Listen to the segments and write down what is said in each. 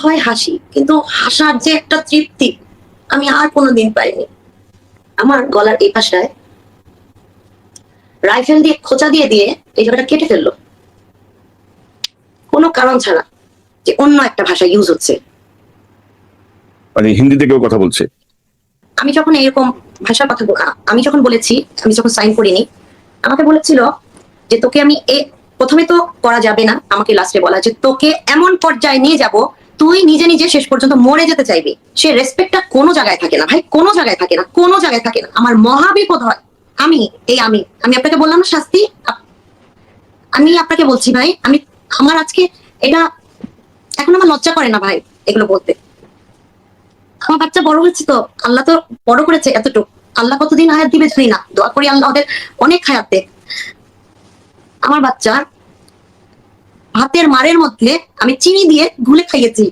হয় হাসি, কিন্তু হাসার যে একটা তৃপ্তি আমি আর কোনোদিন পাইনি। আমার গলার এই পাশটায় রাইফেল দিয়ে খোঁচা দিয়ে দিয়ে এই জায়গাটা কেটে ফেললো, কোনো কারণ ছাড়া, যে অন্য একটা ভাষা ইউজ হচ্ছে। মানে হিন্দিতে কেউ কথা বলছে? আমি যখন এরকম ভাষার কথা আমি যখন বলেছি, আমি যখন সাইন করিনি, আমাকে বলেছিল যে তোকে আমি প্রথমে তো করা যাবে না, আমাকে লাস্টে বলা যে তোকে এমন পর্যায়ে নিয়ে যাব তুই নিজে নিজে শেষ পর্যন্ত মরে যেতে চাইবি। সে রেসপেক্টটা কোনো জায়গায় থাকে না ভাই, কোনো জায়গায় থাকে না, কোনো জায়গায় থাকে না। আমার মহাবিপদ হয়। আমি আপনাকে বললাম না শাস্তি, আমি আপনাকে বলছি ভাই, আমার আজকে এটা এখন আমার লজ্জা করে না ভাই এগুলো বলতে। আমার বাচ্চা বড় হচ্ছে, তো আল্লাহ তো বড় করেছে এতটুকু। আল্লাহ কতদিন হায়াত দিবে জানি না, দোয়া করি আল্লাহ ওদের অনেক হায়াত দেয়। আমার বাচ্চা হাতের মারের মধ্যে আমি চিনি দিয়ে ঘুলে খাইয়েছি,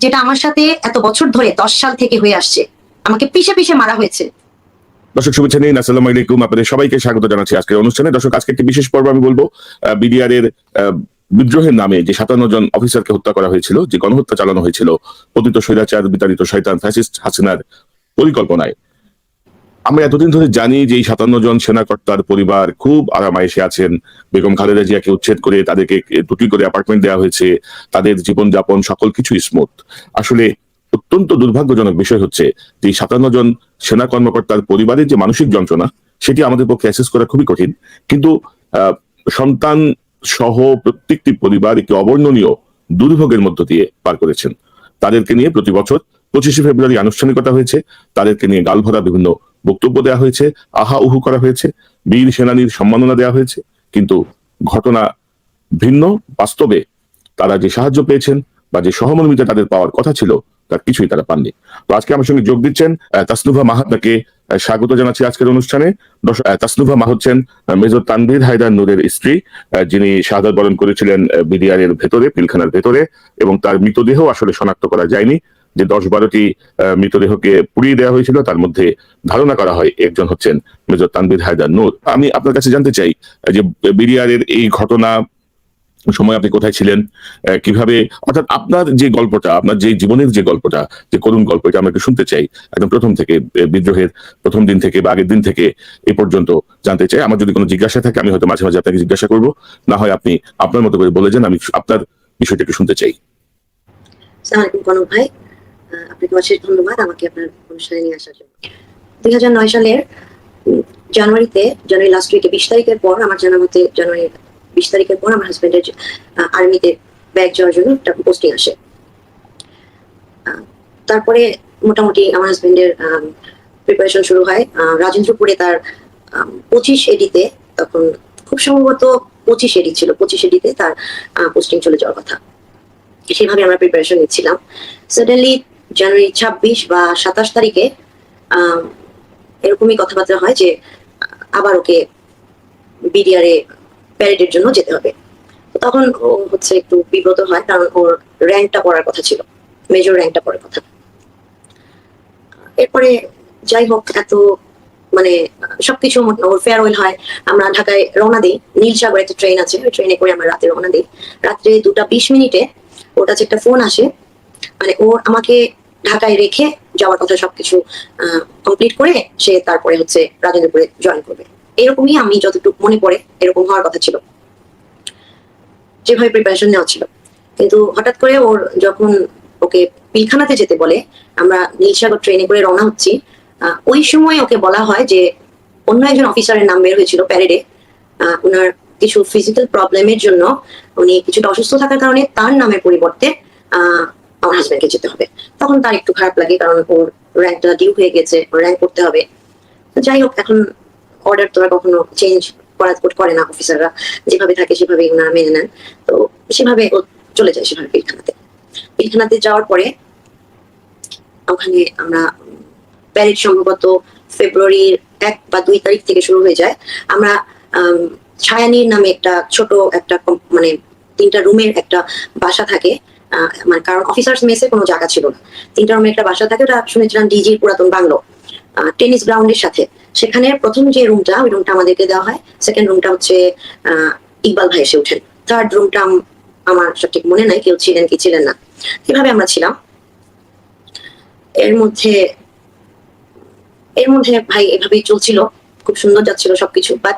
যেটা আমার সাথে এত বছর ধরে 10 সাল থেকে হয়ে আসছে। আমাকে পিষে পিষে মারা হয়েছে। দর্শক শুভেচ্ছা নিন, আসসালামু আলাইকুম, আপনাদের সবাইকে স্বাগত জানাচ্ছি আজকের অনুষ্ঠানে। দর্শক, আজকে একটি বিশেষ পর্ব আমি বলবো বিডিআর এর বিদ্রোহের নামে যে 57 জন অফিসারকে হত্যা করা হয়েছিল, যে গণহত্যা চালানো হয়েছিল পতিত স্বৈরাচার বিতাড়িত শয়তান ফ্যাসিস্ট হাসিনার পরিকল্পনায়। আমরা এতদিন ধরে জানি যে এই 57 জন সেনাকর্তার পরিবার খুব আরামায়েশে আছেন। বেগম খালেদা জিয়াকে উচ্ছেদ করে তাদেরকে দুটি করে অ্যাপার্টমেন্ট দেওয়া হয়েছে, তাদের জীবনযাপন সকল কিছু স্মুথ। আসলে অত্যন্ত দুর্ভাগ্যজনক বিষয় হচ্ছে যে 57 জন সেনা কর্মকর্তার পরিবারের যে মানসিক যন্ত্রণা, সেটি আমাদের পক্ষে অ্যাসেস করা খুবই কঠিন। কিন্তু সন্তান সহ প্রত্যেকটি পরিবার একটি অবর্ণনীয় দুর্ভোগের মধ্য দিয়ে পার করেছেন। তাদেরকে নিয়ে প্রতি বছর 25শে ফেব্রুয়ারি আনুষ্ঠানিকতা হয়েছে, তাদেরকে নিয়ে গালভরা বিভিন্ন বক্তব্য দেওয়া হয়েছে, আহা উহু করা হয়েছে, বীর সেনানীর সম্মাননা দেওয়া হয়েছে। কিন্তু ঘটনা ভিন্ন। বাস্তবে তারা যে সাহায্য পেয়েছেন বা যে সহমর্মিতা তাদের পাওয়ার কথা ছিল, তার কিছুই তারা পাননি। তো আজকে আমার সঙ্গে যোগ দিচ্ছেন তাসনুভা মাহ। আপনাকে স্বাগত জানাচ্ছি আজকের অনুষ্ঠানে। তাসনুভা মাহ হচ্ছেন মেজর তানভীর হায়দার নূরের স্ত্রী, যিনি শাহাদাত বরণ করেছিলেন বিডিআর এর ভেতরে, পিলখানার ভেতরে, এবং তার মৃতদেহ আসলে শনাক্ত করা যায়নি। যে 10-12টি মৃতদেহকে পুড়িয়ে দেওয়া হয়েছিল, তার মধ্যে ধারণা করা হয় একজন হচ্ছেন মেজর তানভীর হায়দার নূর। আমি আপনার কাছে জানতে চাই যে বিডিআর এর এই ঘটনা সময় আপনি কোথায় ছিলেন, কিভাবে, অর্থাৎ আপনার যে গল্পটা, আপনার যে জীবনের যে গল্পটা, যে করুণ গল্প, এটা আমরা একটু শুনতে চাই একদম প্রথম থেকে, বিদ্রোহের প্রথম দিন থেকে বা আগের দিন থেকে এই পর্যন্ত জানতে চাই। আমার যদি কোনো জিজ্ঞাসা থাকে আমি হয়তো মাঝে মাঝে আপনাকে জিজ্ঞাসা করবো, না হয় আপনি আপনার মতো করে বলে যান, আমি আপনার বিষয়টা একটু শুনতে চাই। আসসালামু আলাইকুম কনক ভাই, আপনাকে অশেষ ধন্যবাদ আমাকে আপনার অনুষ্ঠানে নিয়ে আসার জন্য। 2009 সালের জানুয়ারি লাস্ট উইকে 20 তারিখের পর, আমার জানা মতে জানুয়ারি 20 তারিখের পর আমার হাজবেন্ডের আর্মিতে ব্যাগ যাওয়ার জন্য একটা পোস্টিং আসে। তারপরে মোটামুটি আমার হাজবেন্ডের প্রিপারেশন শুরু হয়। রাজেন্দ্রপুরে তার 25 এডিতে, তখন খুব সম্ভবত 25 এডি ছিল, 25 এডিতে তার পোস্টিং চলে যাওয়ার কথা। সেভাবে আমরা প্রিপারেশন নিচ্ছিলাম। সাডেনলি জানুয়ারি 26 বা 27 তারিখে এরকমই কথাবার্তা হয় যে আবার ওকে বিডিআর এ প্যারেডের জন্য যেতে হবে। তখন ও হচ্ছে একটু বিব্রত হয়, কারণ ওর র্যাঙ্কটা পড়ার কথা ছিল, মেজর র্যাঙ্কটা পড়ার কথা। এরপরে যাই হোক, এত মানে সবকিছু ওর ফেয়ারওয়েল হয়, আমরা ঢাকায় রওনা দিই। নীলসাগর একটা ট্রেন আছে, ওই ট্রেনে করে আমরা রাতে রওনা দিই। রাত্রে 2:20 ওর কাছে একটা ফোন আসে, মানে ও আমাকে ঢাকায় রেখে যাওয়ার কথা, সবকিছু কমপ্লিট করে সে তারপরে হচ্ছে রাজেন্দ্রপুরে জয়েন করবে। এরকমই আমি যতটুকু মনে পড়ে এরকম হওয়ার কথা ছিল, যেভাবে প্রিপারেশন নেওয়া ছিল। কিন্তু হঠাৎ করে ওর যখন ওকে পিলখানাতে যেতে বলে, আমরা নীলসাগর ট্রেনে করে রওনা হচ্ছি, ওই সময় ওকে বলা হয় যে অন্য একজন অফিসারের নাম বের হয়েছিল প্যারেডে, ওনার কিছু ফিজিক্যাল প্রবলেমের জন্য, উনি কিছুটা অসুস্থ থাকার কারণে তার নামের পরিবর্তে আমার হাজবেন্ডকে যেতে হবে। তখন তার একটু খারাপ লাগে, কারণ ওর র্যাঙ্কটা ডিউ হয়ে গেছে, র্যাঙ্ক করতে হবে। যাই হোক, এখন অর্ডার তো আর কখনো চেঞ্জ করে না অফিসাররা, যেভাবে থাকে সেভাবে ওনারা মেনে নেন। তো সেভাবে ও চলে যায় সেভাবে পিলখানাতে যাওয়ার পরে ওখানে আমরা প্যারেড সম্ভবত ফেব্রুয়ারির 1 বা 2 তারিখ থেকে শুরু হয়ে যায়। আমরা ছায়ানীর নামে একটা ছোট একটা মানে 3টা রুমের একটা বাসা থাকে, মানে কারণ অফিসার্স মেসে কোনো জায়গা ছিল না। 3টা রুমের একটা বাসা থাকে, ওটা শুনেছিলাম ডিজির পুরাতন বাংলো, টেনিস গ্রাউন্ডের সাথে। সেখানে প্রথম যে রুমটা, ওই রুমটা আমাদেরকে দেওয়া হয়। সেকেন্ড রুমটা হচ্ছে ইকবাল ভাই এসে উঠেন। থার্ড রুমটা আমার সঠিক মনে নাই কেউ ছিলেন কি ছিলেন না, এভাবে আমরা ছিলাম। এর মধ্যে ভাই এভাবেই চলছিল, খুব সুন্দর যাচ্ছিল সবকিছু। বাট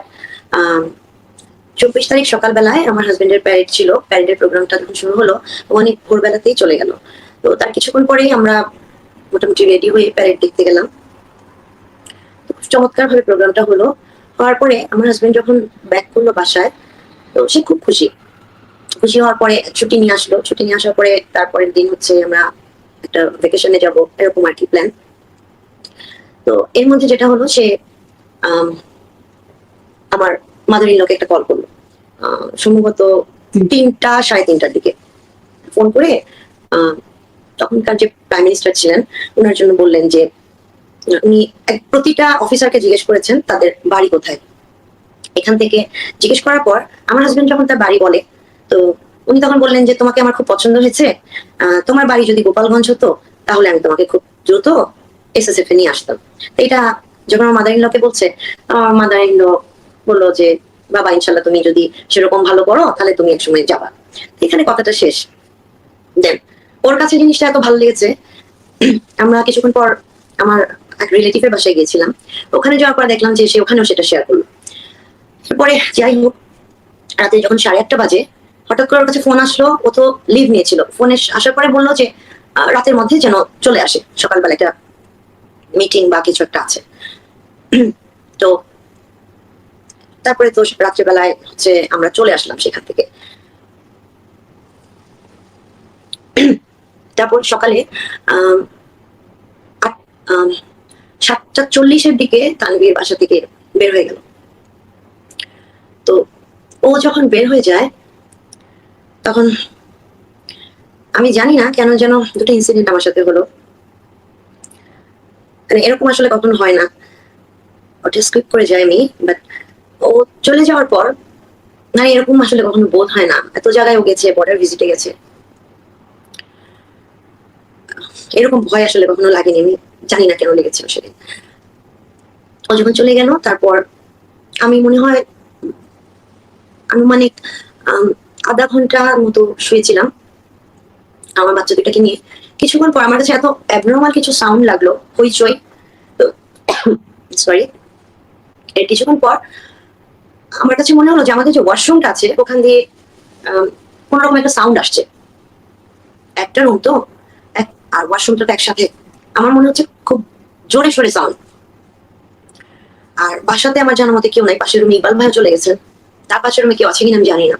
24 তারিখ সকালবেলায় আমার হাজবেন্ডের প্যারেড ছিল, প্যারেডের প্রোগ্রামটা যখন শুরু হলো অনেক ভোরবেলাতেই চলে গেল। তো তার কিছুক্ষণ পরেই আমরা মোটামুটি রেডি হয়ে প্যারেড দেখতে গেলাম। খুব চমৎকার ভাবে প্রোগ্রামটা হলো। হওয়ার পরে আমার হাজবেন্ড যখন ব্যাক করলো বাসায়, তো সে খুব খুশি হওয়ার পরে ছুটি নিয়ে আসলো। ছুটি নিয়ে আসার পরে তারপরের দিন হচ্ছে আমরা একটা ভ্যাকেশনে যাব, এরকম আর কি প্ল্যান। তো এর মধ্যে যেটা হলো, সে আমার মাদার ইন লকে একটা কল করলো, সম্ভবত 3টা 3:30টার দিকে ফোন করে। তখনকার যে প্রাইম মিনিস্টার ছিলেন ওনার জন্য বললেন যে উনি প্রতিটা অফিসারকে জিজ্ঞেস করেছেন তাদের বাড়ি কোথায়। এখান থেকে জিজ্ঞেস করার পর আমার হাজবেন্ড যখন তার বাড়ি বলে, তো উনি তখন বললেন যে তোমাকে আমার খুব পছন্দ হয়েছে, তোমার বাড়ি যদি গোপালগঞ্জ হতো তাহলে আমি তোমাকে খুব দ্রুত এসএসএফ এ নিয়ে আসতাম। এটা যখন আমার মাদার ইন লকে বলছে, আমার মাদার ইন ল বললো যে বাবা ইনশাল্লাহ তুমি যদি সেরকম ভালো করো তাহলে তুমি একসময় যাবা। এখানে কথাটা শেষ। দেন ওর কাছে জিনিসটা এত ভালো লেগেছে, আমরা কিছুক্ষণ পর আমার এক রিলেটিভের বাসায় গিয়েছিলাম। ওখানে যাওয়ার পর দেখলাম যে সে ওখানেও সেটা শেয়ার করলো। এরপরে যাই হোক, রাতে যখন 8:30 বাজে হঠাৎ করে ওর কাছে ফোন আসলো। ও তো লিভ নিয়েছিল, ফোনে আসার পরে বললো যে রাতের মধ্যে যেন চলে আসে, সকালবেলা একটা মিটিং বা কিছু একটা আছে। তো তারপরে তো রাত্রিবেলায় হচ্ছে আমরা চলে আসলাম সেখান থেকে। তারপর সকালে 7:40-এর দিকে তানভীর বাসা থেকে বের হয়ে গেল। তো ও যখন বের হয়ে যায় তখন আমি জানি না কেন যেন দুটো ইনসিডেন্ট আমার সাথে হলো। মানে এরকম আসলে কখনো হয় না, ওটা স্কিপ করে যাই আমি। বাট ও চলে যাওয়ার পর না, এরকম আসলে কখনো বোধ হয় না। এত জায়গায় ও গেছে, বর্ডার ভিজিটে গেছে, এরকম ভয় আসলে কখনো লাগেনি। আমি জানি না কেন লেগেছিল সেদিন। ও যখন চলে গেল তারপর আমি মনে হয় আনুমানিক আধা ঘন্টার মতো শুয়েছিলাম আমার বাচ্চা দুটাকে নিয়ে। কিছুক্ষণ পর আমার কাছে এত অ্যাবনর্মাল কিছু সাউন্ড লাগলো, হইচই। সরি। এর কিছুক্ষণ পর আমার কাছে মনে হলো যে আমাদের যে ওয়াশরুমটা আছে ওখান দিয়ে কোন রকম একটা সাউন্ড আসছে। একটা রুম তো, আর ওয়াশরুমটা তো একসাথে। আমার মনে হচ্ছে খুব জোরে সোরে সাউন্ড। আর বাসাতে আমার জানার মতে কেউ নাই, পাশের রুমে ইকবাল ভাইয়া চলে গেছেন, তার পাশের রুমে কেউ আছে কিনা আমি জানি না।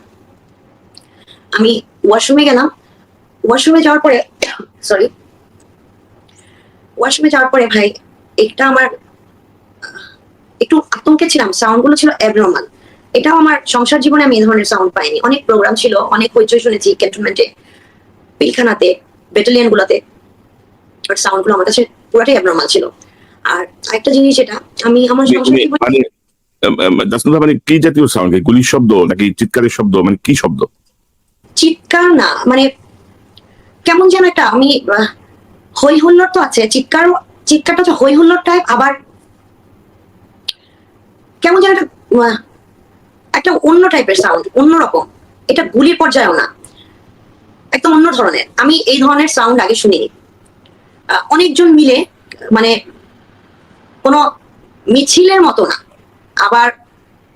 আমি ওয়াশরুমে গেলাম। ওয়াশরুমে যাওয়ার পরে সরি ওয়াশরুমে যাওয়ার পরে ভাই একটা আমার একটু আতঙ্কে ছিলাম। সাউন্ড গুলো ছিল অ্যাবনর্মাল। এটাও আমার সংসার জীবনে আমি এই ধরনের সাউন্ড পাইনি। অনেক প্রোগ্রাম ছিল, অনেক হইচই শুনেছি ক্যান্টনমেন্টে, পিলখানাতে, ব্যাটালিয়ন গুলাতে, বাট সাউন্ড গুলো আমার কাছে পুরোটাই অ্যাবনর্মাল ছিল। আর আরেকটা জিনিস, যেটা আমি আমার সংসার জীবনে মানে কি জাতীয় সাউন্ড? গুলির শব্দ নাকি চিৎকারের শব্দ? মানে কি শব্দ? চিৎকার না, মানে কেমন যেন একটা, আমি হই হুল্লোড় তো আছে, চিৎকারটা হচ্ছে হই হুল্লোড় টাইপ, আবার কেমন যেন একটা অন্য টাইপের সাউন্ড, অন্যরকম। এটা গুলির পর্যায়েও না, একদম অন্য ধরনের। আমি এই ধরনের সাউন্ড আগে শুনিনি। অনেকজন মিলে, মানে কোনো মিছিলের মতো না, আবার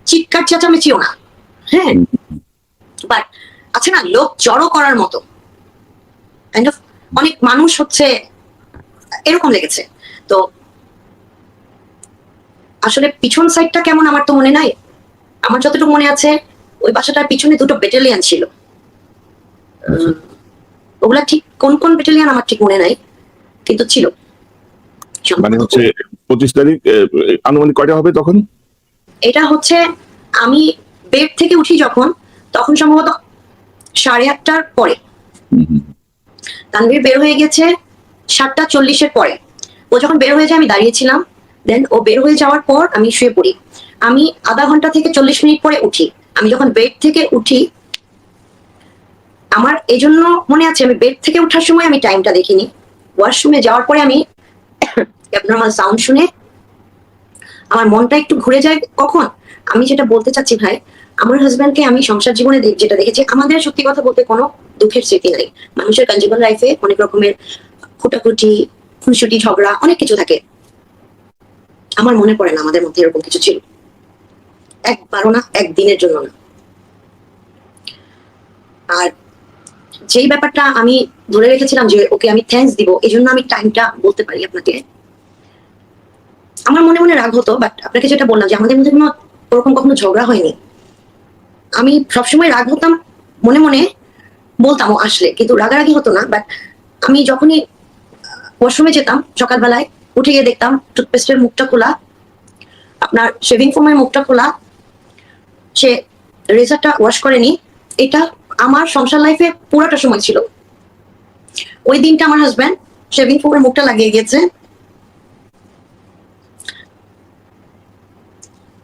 চিৎকার চেঁচামেচিও না, হ্যাঁ, বাট আছে না লোক জড়ো করার মতো, কাইন্ড অফ অনেক মানুষ হচ্ছে, এরকম লেগেছে। তো আসলে পিছন সাইডটা কেমন আমার তো মনে নাই। আমার যতটুকু মনে আছে ওই বাসাটার পিছনে দুটো ব্যাটালিয়ন ছিল। ওগুলা ঠিক কোন কোন ব্যাটালিয়ন আমার ঠিক মনে নাই, কিন্তু ছিল। মানে হচ্ছে 25 তারিখ আনুমানিক কয়টা হবে তখন? এটা হচ্ছে আমি বেড থেকে উঠি যখন, তখন সম্ভবত 8:30টার পরে। তানভীর বের হয়ে গেছে 7:40-এর পরে। ও যখন বের হয়ে যায় আমি দাঁড়িয়েছিলাম। দেন ও বের হয়ে যাওয়ার পর আমি শুয়ে পড়ি। আমি আধা ঘন্টা থেকে 40 মিনিট পরে উঠি। আমি যখন বেড থেকে উঠি, আমার এই জন্য মনে আছে আমি বেড থেকে ওঠার সময় আমি টাইমটা দেখিনি। ওয়াশরুমে যাওয়ার পরে আমি অ্যাবনর্মাল সাউন্ড শুনে আমার মনটা একটু ঘুরে যায় কখন, আমি যেটা বলতে চাচ্ছি ভাই, আমার হাজব্যান্ডকে আমি সংসার জীবনে যেটা দেখেছি, আমাদের সত্যি কথা বলতে কোনো দুঃখের স্মৃতি নাই। মানুষের কনজুগাল লাইফে অনেক রকমের খুঁটাখুটি, খুনসুটি, ঝগড়া, অনেক কিছু থাকে। আমার মনে পড়ে না আমাদের মধ্যে এরকম কিছু ছিল, একবারও না, একদিনের জন্য না। আর যেই ব্যাপারটা আমি ধরে রেখেছিলাম যে ওকে আমি থ্যাঙ্কস দিব, এই জন্য আমি টাইমটা বলতে পারি আপনাকে। আমার মনে মনে রাগ হতো, বাট আপনাকে যেটা বললাম যে আমাদের মধ্যে কোনো ওরকম কখনো ঝগড়া হয়নি। আমি সবসময় রাগ হতাম, মনে মনে বলতাম ও আসলে, কিন্তু রাগারাগি হতো না। বাট আমি যখনই ওয়াশরুমে যেতাম সকালবেলায়, উঠে গিয়ে দেখতাম টুথপেস্টের মুখটা খোলা, আপনার শেভিং ফোমের মুখটা খোলা, সে রেজারটা ওয়াশ করেনি। এটা আমার সংসার লাইফে পুরোটা সময় ছিল। ওই দিনটা আমার হাজব্যান্ড শেভিং ফোমের মুখটা লাগিয়ে গেছে,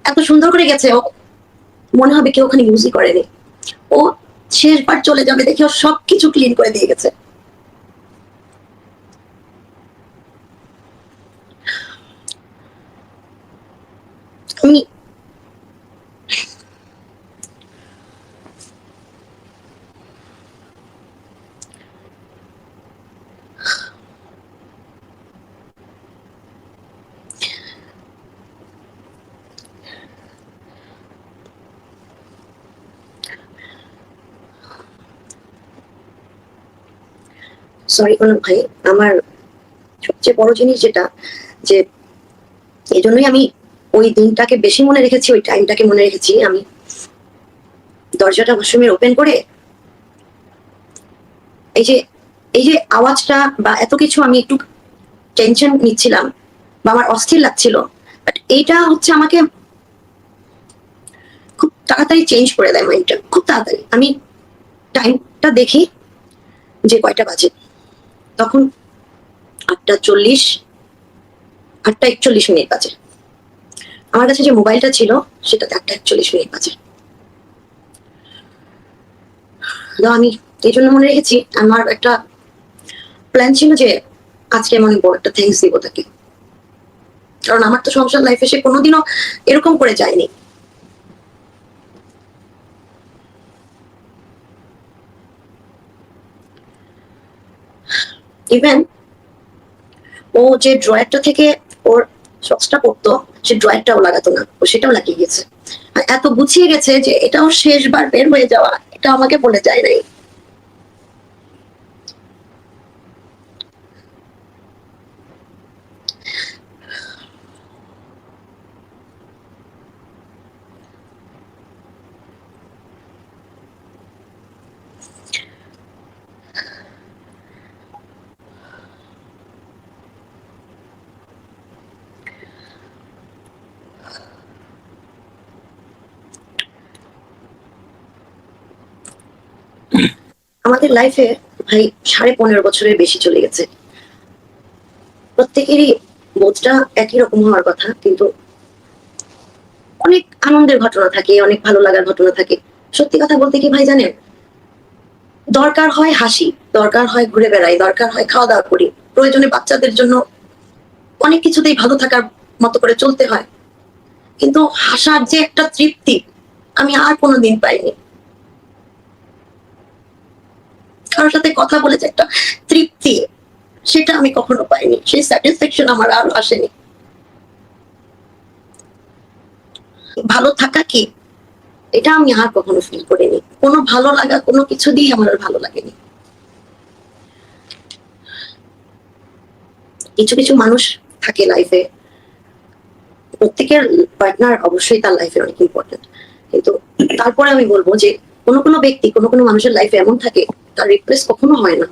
এত সুন্দর করে গেছে, ও মনে হবে কেউ ওখানে ইউজই করেনি। ও শেষবার চলে যাবে দেখে ও সবকিছু ক্লিন করে দিয়ে গেছে। আমি সরি অনুপ ভাই, আমার সবচেয়ে বড় জিনিস যেটা, যে এই জন্যই আমি ওই দিনটাকে বেশি মনে রেখেছি, ওই টাইমটাকে মনে রেখেছি। আমি দরজাটা ওয়াশরুমের ওপেন করে এই যে এই যে আওয়াজটা বা এত কিছু, আমি একটু টেনশন নিচ্ছিলাম বা আমার অস্থির লাগছিল, বাট এইটা হচ্ছে আমাকে খুব তাড়াতাড়ি চেঞ্জ করে দেয় মাইন্ডটা, খুব তাড়াতাড়ি। আমি টাইমটা দেখি যে কয়টা বাজে, তখন 8:40, 8:41 বাজে। আমার কাছে যে মোবাইলটা ছিল সেটাতে 8:41 বাজে। তো আমি এই জন্য মনে রেখেছি, আমার একটা প্ল্যান ছিল যে আজকে আমি অনেক বড় একটা থ্যাঙ্কস দিব তাকে, কারণ আমার তো সংসার লাইফে সে কোনোদিনও এরকম করে যায়নি। ইভেন ও যে ড্রয়ারটা থেকে ওর সক্সটা পড়তো, সে ড্রয়ারটাও লাগাতো না, ও সেটাও লাগিয়ে গেছে। আর এত গুছিয়ে গেছে যে এটাও শেষবার বের হয়ে যাওয়া, এটা আমাকে বলে যায় নাই। আমাদের লাইফে ভাই 15.5 বছরের বেশি চলে গেছে। প্রত্যেকেরই বোধটা একই রকম হওয়ার কথা, কিন্তু অনেক আনন্দের ঘটনা থাকে, অনেক ভালো লাগার ঘটনা থাকে। সত্যি কথা বলতে কি ভাই জানেন, দরকার হয় হাসি, দরকার হয় ঘুরে বেড়াই, দরকার হয় খাওয়া দাওয়া করি, প্রয়োজনে বাচ্চাদের জন্য অনেক কিছুতেই ভালো থাকার মতো করে চলতে হয়। কিন্তু হাসার যে একটা তৃপ্তি আমি আর কোনোদিন পাইনি। কারোর সাথে কথা বলে যে একটা তৃপ্তি, সেটা আমি কখনো পাইনি। সেই স্যাটিসফ্যাকশন আমার আর আসেনি। ভালো থাকা কি, এটা আমি আর কখনো ফিল করিনি। কোনো ভালো লাগা কোনো কিছু দিয়ে আমার আর ভালো লাগেনি। কিছু কিছু মানুষ থাকে লাইফে, প্রত্যেকের পার্টনার অবশ্যই তার লাইফে অনেক ইম্পর্টেন্ট, কিন্তু তারপরে আমি বলবো যে কোনো কোনো ব্যক্তি, কোনো কোনো মানুষের লাইফে এমন থাকে তার রিপ্লেস কখনো হয় না।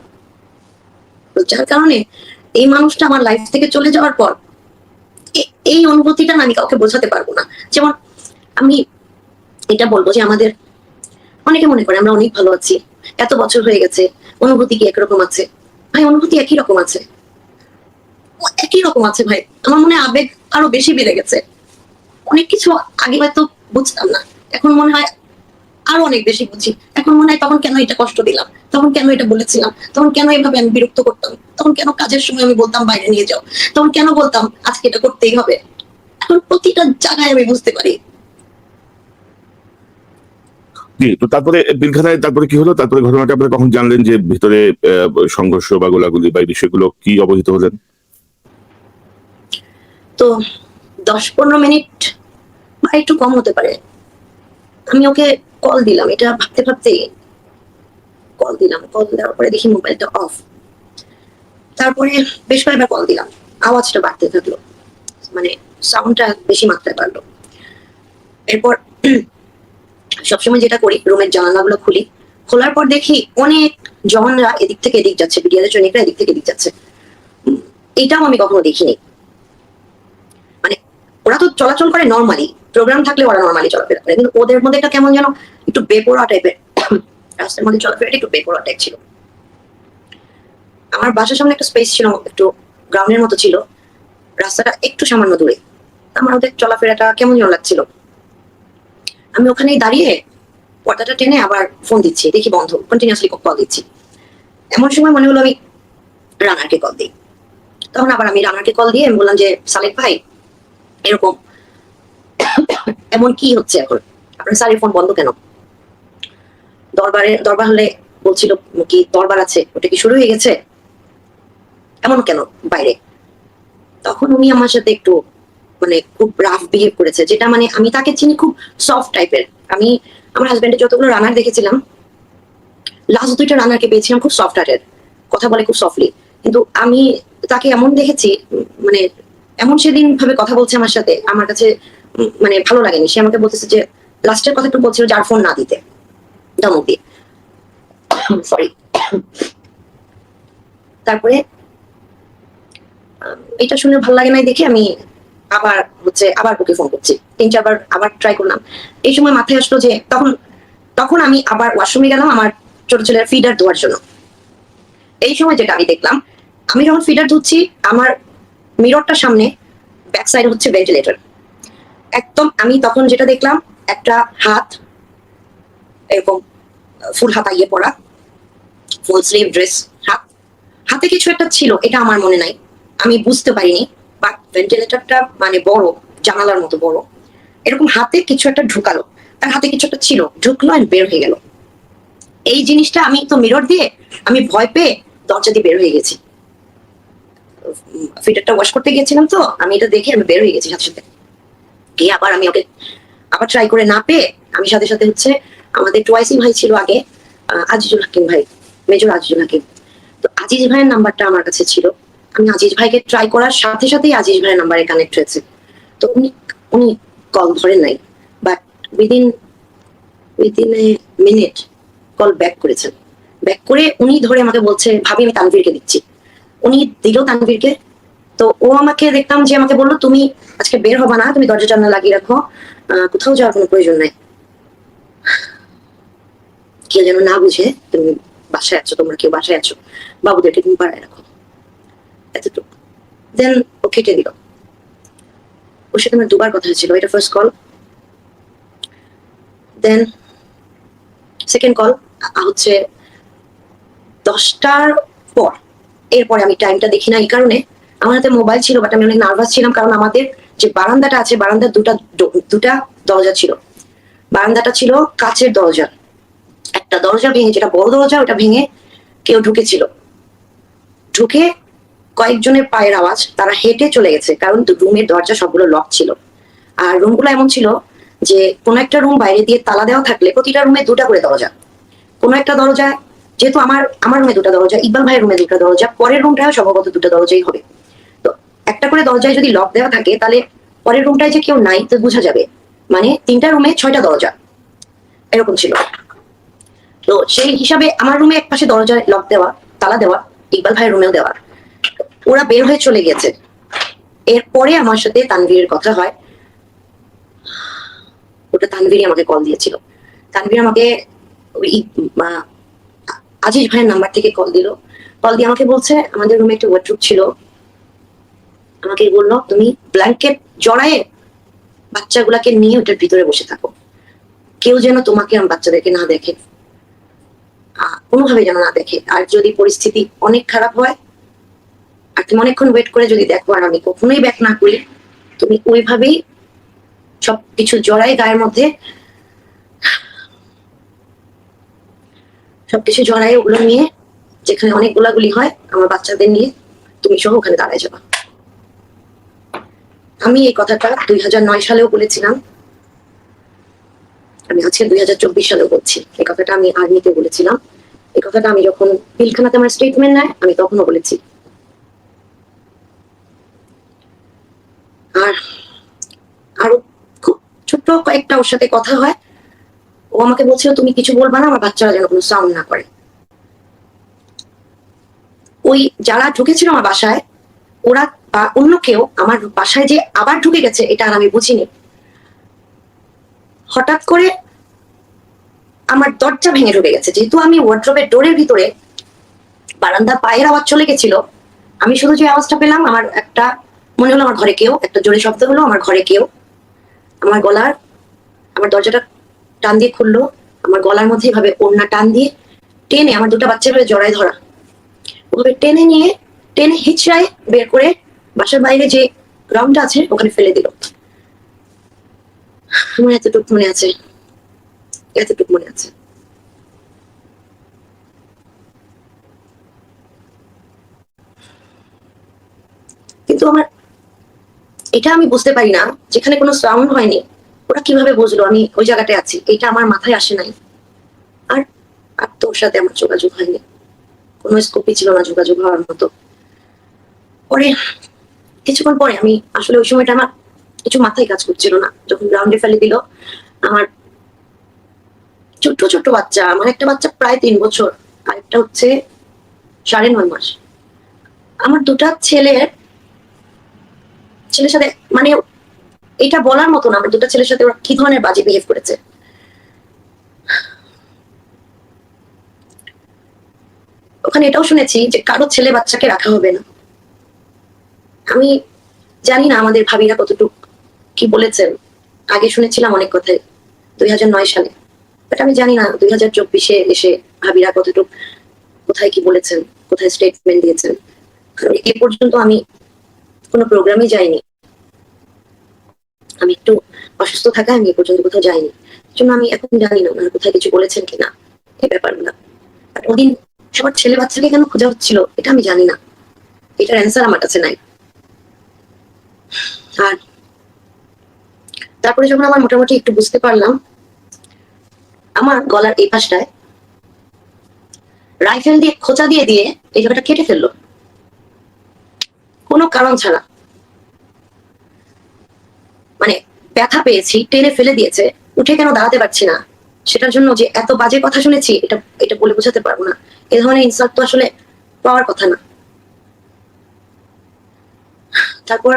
তো যার কারণে এই মানুষটা আমার লাইফ থেকে চলে যাওয়ার পর এই অনুভূতিটা না আমি কাউকে বোঝাতে পারবো না। যেমন আমি এটা বলবো যে আমাদের অনেকে মনে করে আমরা অনেক ভালো আছি, এত বছর হয়ে গেছে, অনুভূতি কি একরকম আছে? ভাই অনুভূতি একই রকম আছে, একই রকম আছে ভাই। আমার মনে হয় আবেগ আরো বেশি বেড়ে গেছে। অনেক কিছু আগে হয়তো বুঝতাম না, এখন মনে হয় আরো অনেক বেশি বুঝি। এখন মনে হয় তখন কেন এটা কষ্ট দিলাম, তখন কেন এটা বলেছিলাম, তখন কেন এভাবে আমি বিরক্ত করতাম, তখন কেন কাজের সময় আমি বলতাম বাইরে নিয়ে যাও, তখন কেন বলতাম আজকে এটা করতেই হবে। এখন প্রতিটা জায়গায় আমি বুঝতে পারি জি, তো তারপরে পিলখানায় তারপরে কি হলো? তারপরে ঘটনাটা আপনারা কখন জানলেন যে ভিতরে সংঘর্ষ বা গোলাগুলি বা এই বিষয়গুলো কি অবহিত হলেন? তো 10-15 মিনিট বা একটু কম হতে পারে, আমি ওকে কল দিলাম, এটা ভাবতে ভাবতে কল দিলাম। কল দেওয়ার পরে দেখি মোবাইলটা অফ। তারপরে বেশ কয়েকবার কল দিলাম, আওয়াজটা বাড়তে থাকলো, মানে সাউন্ডটা বেশি মাত্রায় বাড়লো। এরপর সবসময় যেটা করি, রুমের জানালাগুলো খুলি, খোলার পর দেখি অনেক জওয়ানরা এদিক থেকে এদিক যাচ্ছে, বিডিআরের সৈনিকরা এদিক থেকে এদিক যাচ্ছে। এটাও আমি কখনো দেখিনি। মানে ওরা তো চলাচল করে নর্মালি, প্রোগ্রাম থাকলে ওরা নর্মালি চলাফেরা করে, কিন্তু ওদের মধ্যে একটা কেমন যেন একটু বেপরোয়া টাইপের, রাস্তার মধ্যে চলাফেরাটা একটু বেপরোয়া টাইপ ছিল। আমার বাসার সামনে একটা স্পেস ছিল, একটু গ্রাউন্ডের মতো ছিল, রাস্তাটা একটু সামান্য দূরে। আমার ওদের চলাফেরাটা কেমন যেন লাগছিল। আমি ওখানেই দাঁড়িয়ে পর্দাটা টেনে আবার ফোন দিচ্ছি, দেখি বন্ধ, কন্টিনিউয়াসলি কল দিচ্ছি। এমন সময় মনে হলো আমি রানারকে কল দিই। তখন আবার আমি রানারকে কল দিয়ে আমি বললাম যে সালেক ভাই, এরকম এমন কি হচ্ছে এখন, আপনার স্যারের ফোন বন্ধ কেন? দরবার হলে বলছিল কি দরবার আছে, ওটা কি শুরু হয়ে গেছে, এমন কেন বাইরে? তখন উনি আমার সাথে একটু মানে খুব রাফ বিহেভ করেছে, যেটা মানে আমি তাকে চিনি খুব সফট টাইপের। আমি আমার হাজবেন্ডের যতগুলো রানার দেখেছিলাম, লাস্ট 2টা রানারকে পেয়েছিলাম খুব সফট হার্টের, কথা বলে খুব সফটলি। কিন্তু আমি তাকে এমন দেখেছি, মানে এমন সেদিন ভাবে কথা বলছে আমার সাথে, আমার কাছে মানে ভালো লাগেনি। সে আমাকে বলতেছে যে লাস্টের কথা একটু বলছিল যার ফোন না দিতে, ধমক দিয়ে, সরি। তারপরে এটা শুনে ভালো লাগে নাই দেখে আমি আবার ওকে ফোন করছি, 3-4 বার আবার ট্রাই করলাম। এই সময় মাথায় আসলো যে তখন আমি আবার ওয়াশরুমে গেলাম আমার ছোট ছেলের ফিডার ধোয়ার জন্য। এই সময় যেটা আমি দেখলাম, আমি যখন ফিডার ধুচ্ছি, আমার মিররটার সামনে ব্যাক সাইড হচ্ছে ভেন্টিলেটর। একদম আমি তখন যেটা দেখলাম, একটা হাত এরকম ফুল হাতা ইয়ে পরা, ফুল স্লিভ ড্রেস, হাতে কিছু একটা ছিল, এটা আমার মনে নাই, আমি বুঝতে পারিনি। বাট ভেন্টিলেটরটা মানে বড়, জানালার মতো বড়, এরকম হাতে কিছু একটা ঢুকালো, তার হাতে কিছু একটা ছিল, ঢুকলো আর বের হয়ে গেল। এই জিনিসটা আমি তো মিরর দিয়ে আমি ভয় পেয়ে দরজা দিয়ে বের হয়ে গেছি। ফিটারটা ওয়াশ করতে গিয়েছিলাম, তো আমি এটা দেখে আমি বের হয়ে গেছি সাথে সাথে। গিয়ে আবার আমি ওকে আবার ট্রাই করে না পেয়ে আমি সাথে সাথে হচ্ছে, আমাদের টুয়াইসি ভাই ছিল আগে, আজিজুল হাকিম ভাই, মেজর আজিজুল হাকিম। তো আজিজ ভাইয়ের নাম্বারটা আমার কাছে ছিল, আমি আজিজ ভাইকে ট্রাই করার সাথে সাথেই আজিজ ভাইয়ের নাম্বারে কানেক্ট হয়েছে। তো উনি কল ধরেন নাই, but within a minute call back করেছেন। ব্যাক করে উনি ধরে আমাকে বলছে ভাবি আমি তানভীরকে দিচ্ছি। উনি দিল তানভীরকে। তো ও আমাকে দেখতাম যে আমাকে বললো তুমি আজকে বের হবা না, তুমি দরজা জানলা লাগিয়ে রাখো, কোথাও যাওয়ার কোনো প্রয়োজন নাই। কেউ যেন না বুঝে তুমি বাসায় আছো, তোমরা কেউ বাসায় আছো, বাবুদেরকে তুমি পাড়ায় রাখো, এতটুকু। দেন ও কেটে দিল। ওর সাথে আমার 2বার কথা হয়েছিল, এটা first call. Then second call হচ্ছে 10টার পর। এরপরে আমি টাইমটা দেখি না, এই কারণে আমার হাতে মোবাইল ছিল, বাট আমি অনেক নার্ভাস ছিলাম, কারণ আমাদের যে বারান্দাটা আছে, বারান্দার দুটা দরজা ছিল। বারান্দাটা ছিল কাচের দরজা, একটা দরজা ভেঙে, যেটা বড় দরজা, ওটা ভেঙে কেউ ঢুকেছিল। ঢুকে কয়েকজনের পায়ের আওয়াজ, তারা হেঁটে চলে গেছে, কারণ রুমের দরজা সবগুলো লক ছিল। আর রুমগুলো এমন ছিল যে কোনো একটা রুম বাইরে দিয়ে তালা দেওয়া থাকলে প্রতিটা রুমে 2টা করে দরজা। কোনো একটা দরজা, যেহেতু আমার রুমে 2টা দরজা, ইকবাল ভাইয়ের রুমে 2টা দরজা, পরের রুমটাও সম্ভবত 2টা দরজাই হবে। তো একটা করে দরজায় যদি লক দেওয়া থাকে, তাহলে পরের রুমটায় যে কেউ নাই তো বোঝা যাবে, মানে 3টা রুমে 6টা দরজা এরকম ছিল। তো সেই হিসাবে আমার রুমে এক পাশে দরজায় লক দেওয়া, তালা দেওয়া, ইকবাল ভাইয়ের রুমেও দেওয়া। ওরা বের হয়ে চলে গেছে। এরপরে আমার সাথে তানভীরের কথা হয়, ওটা তানভীরই আমাকে কল দিয়েছিল। তানভীর আমাকে আজিজ ভাইয়ের নাম্বার থেকে কল দিল। কল দিয়ে আমাকে বলছে আমাদের রুমে একটা ওয়ার্ডরোব ছিল, আমাকে বললো তুমি ব্ল্যাঙ্কেট জড়ায়ে বাচ্চাগুলাকে নিয়ে ওটার ভিতরে বসে থাকো, কেউ যেন তোমাকে আমার বাচ্চাদেরকে না দেখে, কোনোভাবে যেন না দেখে। আর যদি পরিস্থিতি অনেক খারাপ হয় আর তুমি অনেকক্ষণ ওয়েট করে যদি দেখো আর আমি কখনোই ব্যাক না করি, তুমি ওইভাবেই সবকিছু জড়াই গায়ের মধ্যে সবকিছু জড়াই ওগুলো নিয়ে, যেখানে অনেক গোলাগুলি হয় আমার বাচ্চাদের নিয়ে, তুমি সহ ওখানে দাঁড়ায় যাবা। আমি এই কথাটা 2009 সালেও বলেছিলাম, আমি আজকে 2024 সালেও বলছি। এই কথাটা আমি আর্মিতে বলেছিলাম, এই কথাটা আমি যখন পিলখানাতে আমার স্টেটমেন্ট নেয় আমি তখনও বলেছি। আর আরো খুব ছোট্ট কয়েকটা ওর সাথে কথা হয়, ও আমাকে বলছিল তুমি কিছু বলবা না, আমার বাচ্চারা যেন কোনো সাউন্ড না করে। ওই যারা ঢুকেছিল আমার বাসায়, ওরা বা অন্য কেউ আমার বাসায় যে আবার ঢুকে গেছে এটা আর আমি বুঝিনি। হঠাৎ করে আমার দরজা ভেঙে ঢুকে গেছে, যেহেতু আমি ওয়ার্ড্রোবের ডোরের ভিতরে, বারান্দা পায়ের আওয়াজ চলে গেছিল, আমি শুধু যে আওয়াজটা পেলাম, আমার একটা মনে হলো আমার ঘরে কেউ, একটা জোরে শব্দ হলো আমার ঘরে কেউ, আমার গলার, আমার দরজাটা টান দিয়ে খুললো, আমার গলার মধ্যে এভাবে ওড়না টান দিয়ে টেনে, আমার দুটো বাচ্চা এভাবে জড়ায় ধরা, ওভাবে টেনে নিয়ে টেনে হিচড়ায় বের করে বাসার বাইরে যে গ্রাউন্ডটা আছে ওখানে ফেলে দিল। আমার এতটুকু মনে আছে, এতটুকু মনে আছে। কিন্তু আমার এটা আমি বুঝতে পারি না, যেখানে কোনো সাউন্ড হয়নি ওরা কিভাবে বুঝলো আমি ওই জায়গাটায় আছি, এটা আমার মাথায় আসে নাই। আর আর তো ওর সাথে আমার যোগাযোগ হয়নি, কোনো স্কোপই ছিল না যোগাযোগ হওয়ার মতো। পরে কিছুক্ষণ পরে আমি আসলে ওই সময়টা আমার কিছু মাথায় কাজ করছিল না, যখন গ্রাউন্ডে ফেলে দিল আমার ছোট্ট ছোট্ট বাচ্চা, আমার একটা বাচ্চা প্রায় 3 বছর, আরেকটা হচ্ছে 9.5 মাস। আমার দুটা ছেলের সাথে মানে এটা বলার মতো না, আমার দুটা ছেলের সাথে ওরা কি ধরনের বাজে বিহেভ করেছে। ওখানে এটাও শুনেছি যে কারো ছেলে বাচ্চাকে রাখা হবে না। আমি জানি না আমাদের ভাবিরা কতটুকু কি বলেছেন, আগে শুনেছিলাম অনেক কথাই 2009 সালে, বাট আমি জানি না 2024-এ এসে ভাবিরা কতটুকু কোথায় কি বলেছেন, কোথায় স্টেটমেন্ট দিয়েছেন। কারণ এ পর্যন্ত আমি কোনো প্রোগ্রামে যাইনি, আমি একটু অসুস্থ থাকা, আমি এ পর্যন্ত কোথাও যাইনি, জন্য আমি এখন জানি না ওনারা কোথায় কিছু বলেছেন কিনা এই ব্যাপারগুলো। ওদিন সবার ছেলে বাচ্চাকে কেন খোঁজা হচ্ছিল এটা আমি জানি না, এটার অ্যান্সার আমার কাছে নাই। আর তারপরে যখন আমার মোটামুটি একটু বুঝতে পারলাম, আমার গলার এই পাশটায় রাইফেল দিয়ে খোঁচা দিয়ে দিয়ে এই জায়গাটা কেটে ফেললো কোনো কারণ ছাড়া। মানে ব্যথা পেয়েছি, টেনে ফেলে দিয়েছে, উঠে কেন দাঁড়াতে পারছি না, সেটার জন্য যে এত বাজে কথা শুনেছি এটা এটা বলে বোঝাতে পারবো না। এ ধরনের ইনসাল্ট তো আসলে পাওয়ার কথা না। তারপর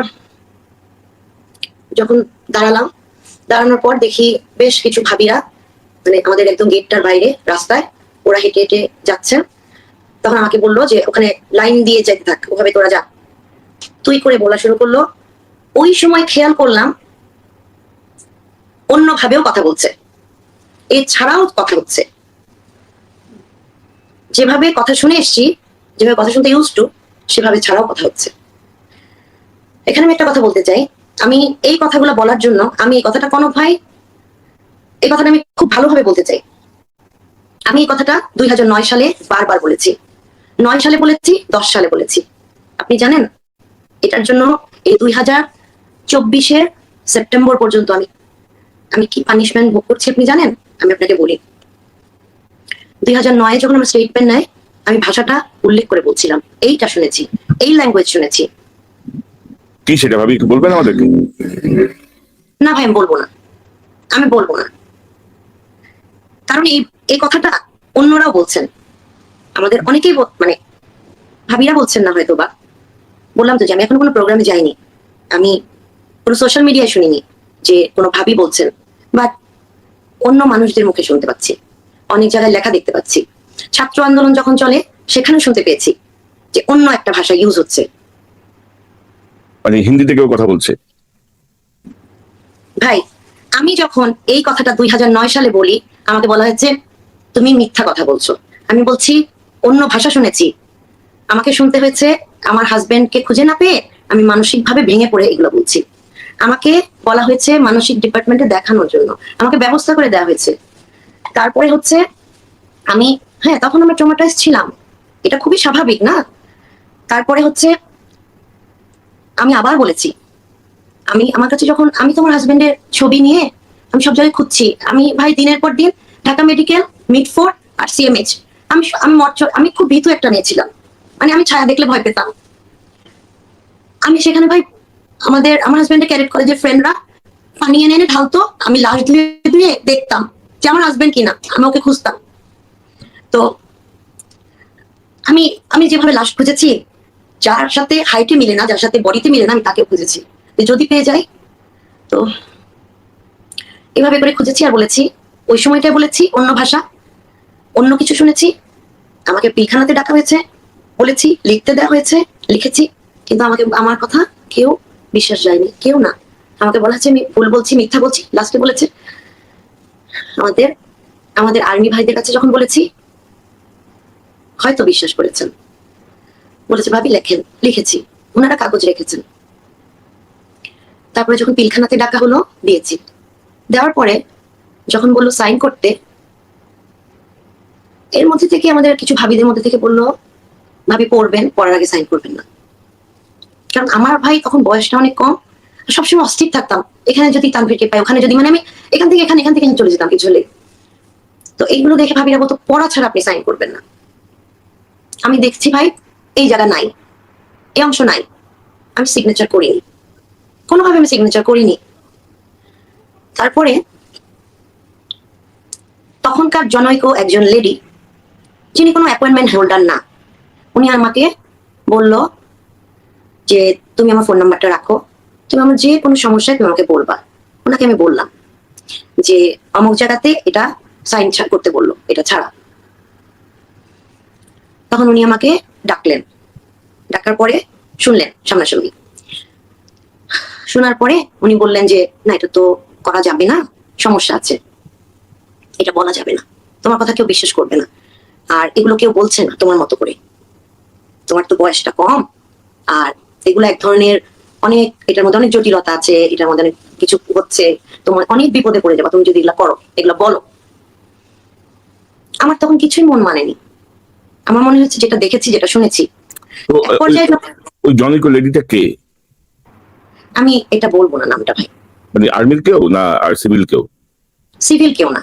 যখন দাঁড়ালাম, দাঁড়ানোর পর দেখি বেশ কিছু ভাবিরা, মানে আমাদের একদম গেটটার বাইরে রাস্তায় ওরা হেঁটে হেঁটে যাচ্ছেন। তখন আমাকে বললো যে ওখানে লাইন দিয়ে যেতে থাক, ওভাবে তোরা যা, তুই করে বলা শুরু করলো। ওই সময় খেয়াল করলাম অন্যভাবেও কথা বলছে, এছাড়াও কথা হচ্ছে, যেভাবে কথা শুনে এসছি, যেভাবে কথা শুনতে ইউজ টু, সেভাবে ছাড়াও কথা হচ্ছে। এখানে আমি একটা কথা বলতে চাই, আমি এই কথাগুলো বলার জন্য আমি এই কথাটা কোনো ভাই, এই কথাটা আমি খুব ভালোভাবে বলতে চাই। আমি এই কথাটা 2009 সালে বারবার বলেছি, 9 সালে বলেছি, 10 সালে বলেছি। আপনি জানেন এটার জন্য এই 2024-এর সেপ্টেম্বর পর্যন্ত আমি আমি কি পানিশমেন্ট ভোগ করছি আপনি জানেন? আমি আপনাকে বলি, 2009-এ যখন আমার স্টেটমেন্ট নেয় আমি ভাষাটা উল্লেখ করে বলছিলাম, এইটা শুনেছি, এই ল্যাঙ্গুয়েজ শুনেছি। কি সেটা ভাবি একটু বলবেন আমাদেরকে? না ভাই আমি বলবো না, আমি বলবো না, কারণ এই এই কথাটা অন্যরাও বলছেন, আমাদের অনেকেই মানে ভাবিরা বলছেন না হয়তো, বা বললাম তো যে আমি এখন কোনো প্রোগ্রামে যাইনি, আমি কোনো সোশ্যাল মিডিয়ায় শুনিনি যে কোনো ভাবি বলছেন, বাট অন্য মানুষদের মুখে শুনতে পাচ্ছি, অনেক জায়গায় লেখা দেখতে পাচ্ছি, ছাত্র আন্দোলন যখন চলে সেখানে শুনতে পেয়েছি যে অন্য একটা ভাষা ইউজ হচ্ছে। মানে হিন্দিতে কেউ কথা বলছে? ভাই আমি যখন এই কথাটা 2009 সালে বলি, আমাকে বলা হয়েছে তুমি মিথ্যা কথা বলছো। আমি বলছি অন্য ভাষা শুনেছি, আমাকে শুনতে হয়েছে আমার হাজবেন্ডকে খুঁজে না পেয়ে আমি মানসিকভাবে ভেঙে পড়ে এগুলো বলছি। আমাকে বলা হয়েছে মানসিক ডিপার্টমেন্টে দেখানোর জন্য, আমাকে ব্যবস্থা করে দেওয়া হয়েছে। তারপরে হচ্ছে আমি হ্যাঁ, তখন আমরা ট্রমাটাইজ ছিলাম, এটা খুবই স্বাভাবিক না? তারপরে হচ্ছে আমি আবার বলেছি, আমার কাছে যখন আমি তোমার হাজবেন্ডের ছবি নিয়ে আমি সব জায়গায় খুঁজছি, আমি ভাই দিনের পর দিন ঢাকা মেডিকেল, মিডফোর্ড আর সিএমএইচ, আমি খুব ভীতু একটা নিয়েছিলাম, মানে আমি ছায়া দেখলে ভয় পেতাম। আমি সেখানে ভাই আমার হাজবেন্ডের ক্যাডেট কলেজের ফ্রেন্ডরা পানি এনে এনে ঢালতো, আমি লাশ ধুয়ে ধুয়ে দেখতাম যে আমার হাজবেন্ড কিনা, আমি ওকে খুঁজতাম। তো আমি আমি যেভাবে লাশ খুঁজেছি, যার সাথে হাইটে মিলে না, যার সাথে বডিতে মিলে না, আমি তাকে খুঁজেছি যে যদি পেয়ে যাই। তো এভাবে করে খুঁজেছি আর বলেছি, ওই সময়টায় বলেছি অন্য ভাষা, অন্য কিছু শুনেছি, আমাকে পিলখানাতে ডাকা হয়েছে, বলেছি, লিখতে দেওয়া হয়েছে, লিখেছি, কিন্তু আমার কথা কেউ বিশ্বাস যায়নি, কেউ না। আমাকে বলা হচ্ছে আমি ভুল বলছি, মিথ্যা বলছি। লাস্টে বলেছে আমাদের আমাদের আর্মি ভাইদের কাছে যখন বলেছি, হয়তো বিশ্বাস করেছেন, বলেছে ভাবি লেখেন, লিখেছি, ওনারা কাগজ রেখেছেন। তারপরে যখন পিলখানাতে ডাকা হলো, দিয়েছি। দেওয়ার পরে যখন বললো সাইন করতে, এর মধ্যে থেকে আমাদের কিছু ভাবিদের মধ্যে থেকে বললো ভাবি পড়বেন, পড়ার আগে সাইন করবেন না। কারণ আমার ভাই তখন বয়সটা অনেক কম, সবসময় অস্থির থাকতাম, এখানে যদি তানভীরকে পাই, ওখানে যদি, মানে আমি এখান থেকে চলে যেতাম কিছু হলে। তো এইগুলো দেখে ভাবিরা বলতো পড়া ছাড়া আপনি সাইন করবেন না। আমি দেখছি ভাই এই জায়গা নাই, এই অংশ নাই, আমি সিগনেচার করিনি, কোনোভাবে আমি সিগনেচার করিনি। তারপরে তখনকার জনৈক একজন লেডি, যিনি কোনো অ্যাপয়েন্টমেন্ট হোল্ডার না, উনি আমাকে বলল যে তুমি আমার ফোন নাম্বারটা রাখো, তুমি আমার যে কোনো সমস্যায় তুমি আমাকে বলবা। ওনাকে আমি বললাম যে অমুক জায়গাতে এটা সাইন করতে বললো, এটা ছাড়া। তখন উনি আমাকে ডাকলেন, ডাকার পরে শুনলেন সামনাসামনি, শোনার পরে উনি বললেন যে না, এটা তো করা যাবে না, সমস্যা আছে, এটা বলা যাবে না, তোমার কথা কেউ বিশ্বাস করবে না, আর এগুলো কেউ বলছে না তোমার মতো করে, তোমার তো বয়সটা কম, আর এগুলো এক ধরনের অনেক, এটার মধ্যে অনেক জটিলতা আছে, এটার মধ্যে অনেক কিছু হচ্ছে, তোমার অনেক বিপদে পড়ে যাবা তুমি যদি এগুলা করো, এগুলা বলো। আমার তখন কিছুই মন মানেনি, আমার মনে হচ্ছে যেটা দেখেছি, যেটা শুনেছি। ওই জনৈক লেডিটা কে? আমি এটা বলবো না নামটা ভাই। মানে আর্মির কেউ না আর সিভিল কেউ? সিভিল কেউ না,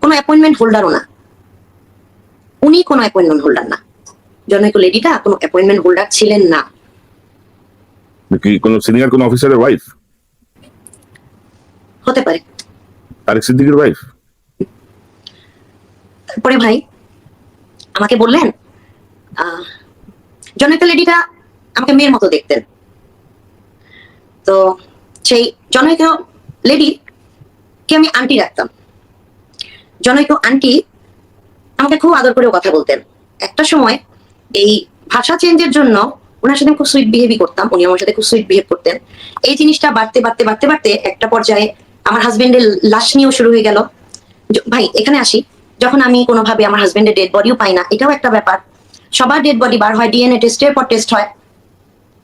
কোনো অ্যাপয়েন্টমেন্ট হোল্ডারও না, উনি কোনো অ্যাপয়েন্টমেন্ট হোল্ডার না, জনৈক লেডিটা কোনো অ্যাপয়েন্টমেন্ট হোল্ডার ছিলেন না। কি কোনো সিনিয়র কোনো অফিসারের ওয়াইফ? হতে পারে। তারেক সিদ্দিকীর ওয়াইফ? তারপরে ভাই আমাকে বললেন, জনৈক লেডিটা আমাকে মেয়ের মতো দেখতেন, তো সেই জনৈক লেডি কে আমি আন্টি রাখতাম। জনৈক আন্টি আমাকে খুব আদর করে কথা বলতেন। একটা সময় এই ভাষা চেঞ্জের জন্য ওনার সাথে খুব সুইট বিহেভই করতাম, উনি আমার সাথে খুব সুইট বিহেভ করতেন। এই জিনিসটা বাড়তে বাড়তে বাড়তে বাড়তে একটা পর্যায়ে আমার হাজবেন্ডের লাশ নিয়েও শুরু হয়ে গেল। ভাই এখানে আসি, যখন আমি কোনোভাবে আমার হাজবেন্ডের ডেড বডিও পাই না, এটাও একটা ব্যাপার। সবার ডেড বডি বার হয়, ডিএনএ টেস্টের পর টেস্ট হয়,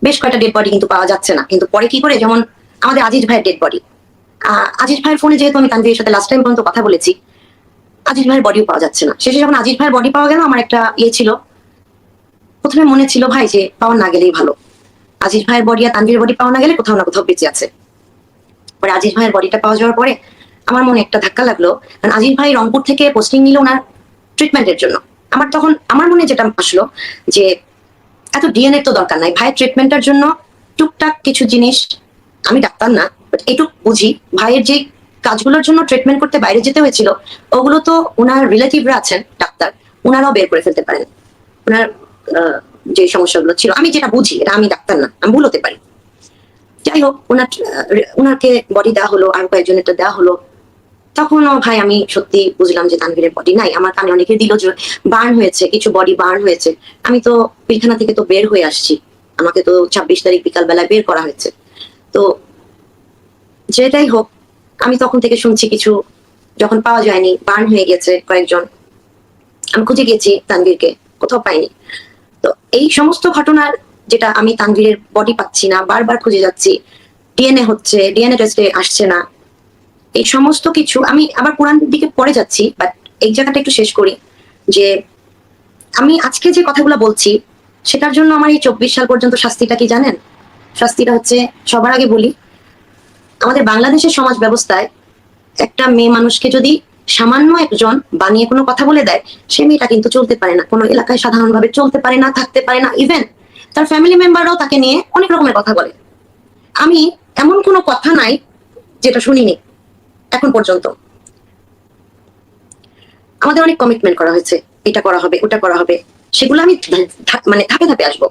বেশ কয়েকটা ডেড বডি কিন্তু পাওয়া যাচ্ছে না। কিন্তু পরে কি করে, যেমন আমাদের আজিজ ভাইয়ের ডেড বডি, আজিজ ভাইয়ের ফোনে যেহেতু আমি তানভীরের সাথে লাস্ট টাইম পর্যন্ত কথা বলেছি, আজিজ ভাইয়ের বডিও পাওয়া যাচ্ছে না। শেষে যখন আজিজ ভাইয়ের বডি পাওয়া গেল, আমার একটা ছিল, প্রথমে মনে ছিল ভাই যে পাওয়া না গেলেই ভালো, আজিজ ভাইয়ের বডি আর তানভীরের বডি পাওয়া না গেলে কোথাও না কোথাও বেঁচে আছে। পরে আজিজ ভাইয়ের বডিটা পাওয়া যাওয়ার পরে আমার মনে একটা ধাক্কা লাগলো, কারণ আজিজ ভাই রংপুর থেকে পোস্টিং নিল ওনার ট্রিটমেন্টের জন্য। আমার মনে যেটা আসলো যে এত ডিএনএ তো দরকার নাই, ভাইয়ের ট্রিটমেন্টের জন্য টুকটাক কিছু জিনিস, আমি ডাক্তার না বাট এটুক বুঝি, ভাইয়ের যে কাজগুলোর জন্য ট্রিটমেন্ট করতে বাইরে যেতে হয়েছিল, ওগুলো তো ওনার রিলেটিভরা আছেন ডাক্তার, ওনারাও বের করে ফেলতে পারেন ওনার যে সমস্যাগুলো ছিল। আমি যেটা বুঝি, এটা আমি ডাক্তার না, আমি ভুল হতে পারি। যাই হোক, ওনাকে বডি দেওয়া হলো, আর কয়েকজনেরটা দেওয়া হলো। তখনও ভাই আমি সত্যি বুঝলাম যে তানভীরের বডি নাই। আমার কানে অনেকে দিল যে বার্ন হয়েছে, কিছু বডি বার্ন হয়েছে। আমি তো পিলখানা থেকে তো বের হয়ে আসছি, আমাকে তো 26 তারিখ বিকাল বেলায় বের করা হয়েছে। তো যেটাই হোক, আমি তখন থেকে শুনছি কিছু, যখন পাওয়া যায়নি, বার্ন হয়ে গেছে কয়েকজন, আমি খুঁজে গেছি তানভীরকে, কোথাও পাইনি। তো এই সমস্ত ঘটনার, যেটা আমি তানভীরের বডি পাচ্ছি না, বারবার খুঁজে যাচ্ছি, ডিএনএ হচ্ছে, ডিএনএ টেস্টে আসছে না, এই সমস্ত কিছু আমি আবার কোরআন দিকে পড়ে যাচ্ছি, বাট এই জায়গাটা একটু শেষ করি যে আমি আজকে যে কথাগুলো বলছি সেটার জন্য আমার এই 24 সাল পর্যন্ত শাস্তিটা কি জানেন? শাস্তিটা হচ্ছে, সবার আগে বলি, আমাদের বাংলাদেশের সমাজ ব্যবস্থায় একটা মেয়ে মানুষকে যদি সামান্য একজন বানিয়ে কোনো কথা বলে দেয়, সে মেয়েটা কিন্তু চলতে পারে না, কোনো এলাকায় সাধারণভাবে চলতে পারে না, থাকতে পারে না। ইভেন তার ফ্যামিলি মেম্বাররাও তাকে নিয়ে অনেক রকমের কথা বলে। আমি এমন কোনো কথা নাই যেটা শুনিনি এখন পর্যন্ত। আমাদের অনেক কমিটমেন্ট করা হয়েছে, এটা করা হবে, ওটা করা হবে, সেগুলো আমি মানে ধাপে ধাপে আসবো।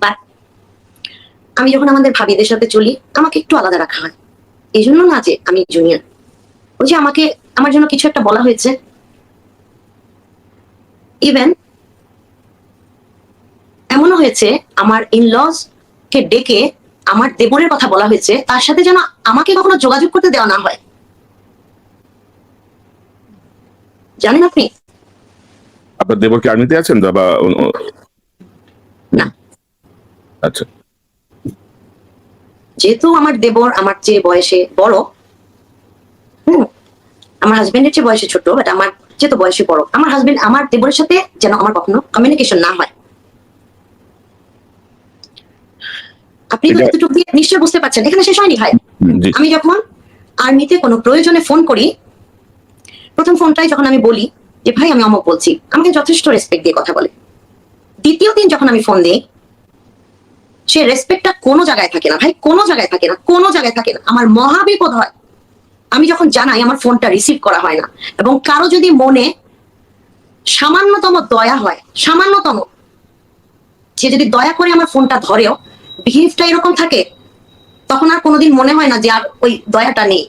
বাট আমি যখন আমাদের ভাবিদের সাথে চলি, আমাকে একটু আলাদা রাখা হয়। এই জন্য না যে আমি জুনিয়র, ওই যে আমাকে আমার জন্য কিছু একটা বলা হয়েছে। ইভেন এমনও হয়েছে আমার ইনলজ কে ডেকে আমার দেবরের কথা বলা হয়েছে, তার সাথে যেন আমাকে কখনো যোগাযোগ করতে দেওয়া না হয়। জানেন আপনি? আপনার দেবর কি আর্মিতে আছেন বা না, আচ্ছা, যেহেতু আমার দেবর আমার চেয়ে বয়সে বড়, আমার হাজবেন্ডের চেয়ে বয়সে ছোট, বাট আমার চেয়ে তো বয়সে বড়, আমার হাজবেন্ড আমার দেবরের সাথে যেন আমার কখনো কমিউনিকেশন না হয়। আপনি তো এতটুকু দিয়ে নিশ্চয়ই বুঝতে পারছেন, এখানে শেষ হয়নি ভাই। জি, আমি যখন আর্মিতে কোনো প্রয়োজনে ফোন করি, প্রথম ফোনটাই যখন আমি বলি যে ভাই আমি অমুক বলছি, আমাকে যথেষ্ট রেসপেক্ট দিয়ে কথা বলে। দ্বিতীয় দিন যখন আমি ফোন দিই, সে রেসপেক্টটা কোনো জায়গায় থাকে না ভাই, কোনো জায়গায় থাকে না, কোনো জায়গায় থাকে না। আমার মহা বিপদ হয় আমি যখন জানাই আমার ফোনটা রিসিভ করা হয় না। এবং কারো যদি মনে সামান্যতম দয়া হয়, সামান্যতম, সে যদি দয়া করে আমার ফোনটা ধরেও বিহেভটা এরকম থাকে, তখন আর কোনোদিন মনে হয় না যে আর ওই দয়াটা নেই।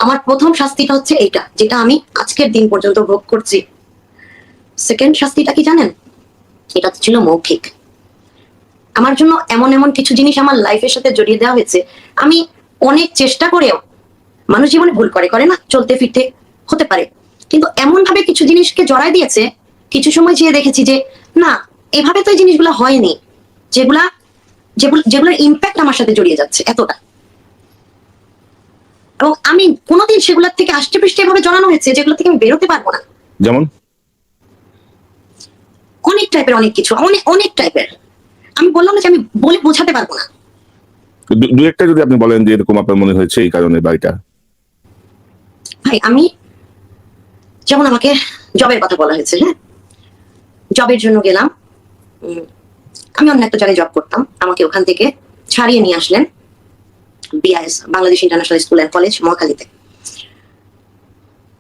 আমার প্রথম শাস্তিটা হচ্ছে এইটা, যেটা আমি আজকের দিন পর্যন্ত ভোগ করছি। সেকেন্ড শাস্তিটা কি জানেন? এটা ছিল মৌখিক। আমার জন্য এমন এমন কিছু জিনিস আমার লাইফের সাথে জড়িয়ে দেওয়া হয়েছে, আমি অনেক চেষ্টা করেও, মানুষ জীবনে ভুল করে করে না, চলতে ফিরতে হতে পারে, কিন্তু এমন ভাবে কিছু জিনিসকে জড়াই দিয়েছে, কিছু সময় যেয়ে দেখেছি যে না, এভাবে তো এই জিনিসগুলো হয়নি, যেগুলা যেগুলোর ইম্প্যাক্ট আমার সাথে জড়িয়ে যাচ্ছে এতটা। এবং আমি কোনোদিন সেগুলোর থেকে আষ্টে পৃষ্ঠে এভাবে জড়ানো হয়েছে যেগুলো থেকে আমি বেরোতে পারবো না। যেমন অনেক টাইপের, অনেক কিছু, অনেক অনেক টাইপের। আমি বললাম না যে আমি বলে বোঝাতে পারবো না। দু একটা যদি আপনি বলেন যে এরকম আপনার মনে হয়েছে এই কারণে বাড়িটা। ভাই আমি যেমন, আমাকে জবের কথা বলা হয়েছে, হ্যাঁ, জবের জন্য গেলাম। আমি অন্য একটা জায়গায় জব করতাম, আমাকে ওখান থেকে ছাড়িয়ে নিয়ে আসলেন BIS, Bangladesh international school and college, মহাখালীতে।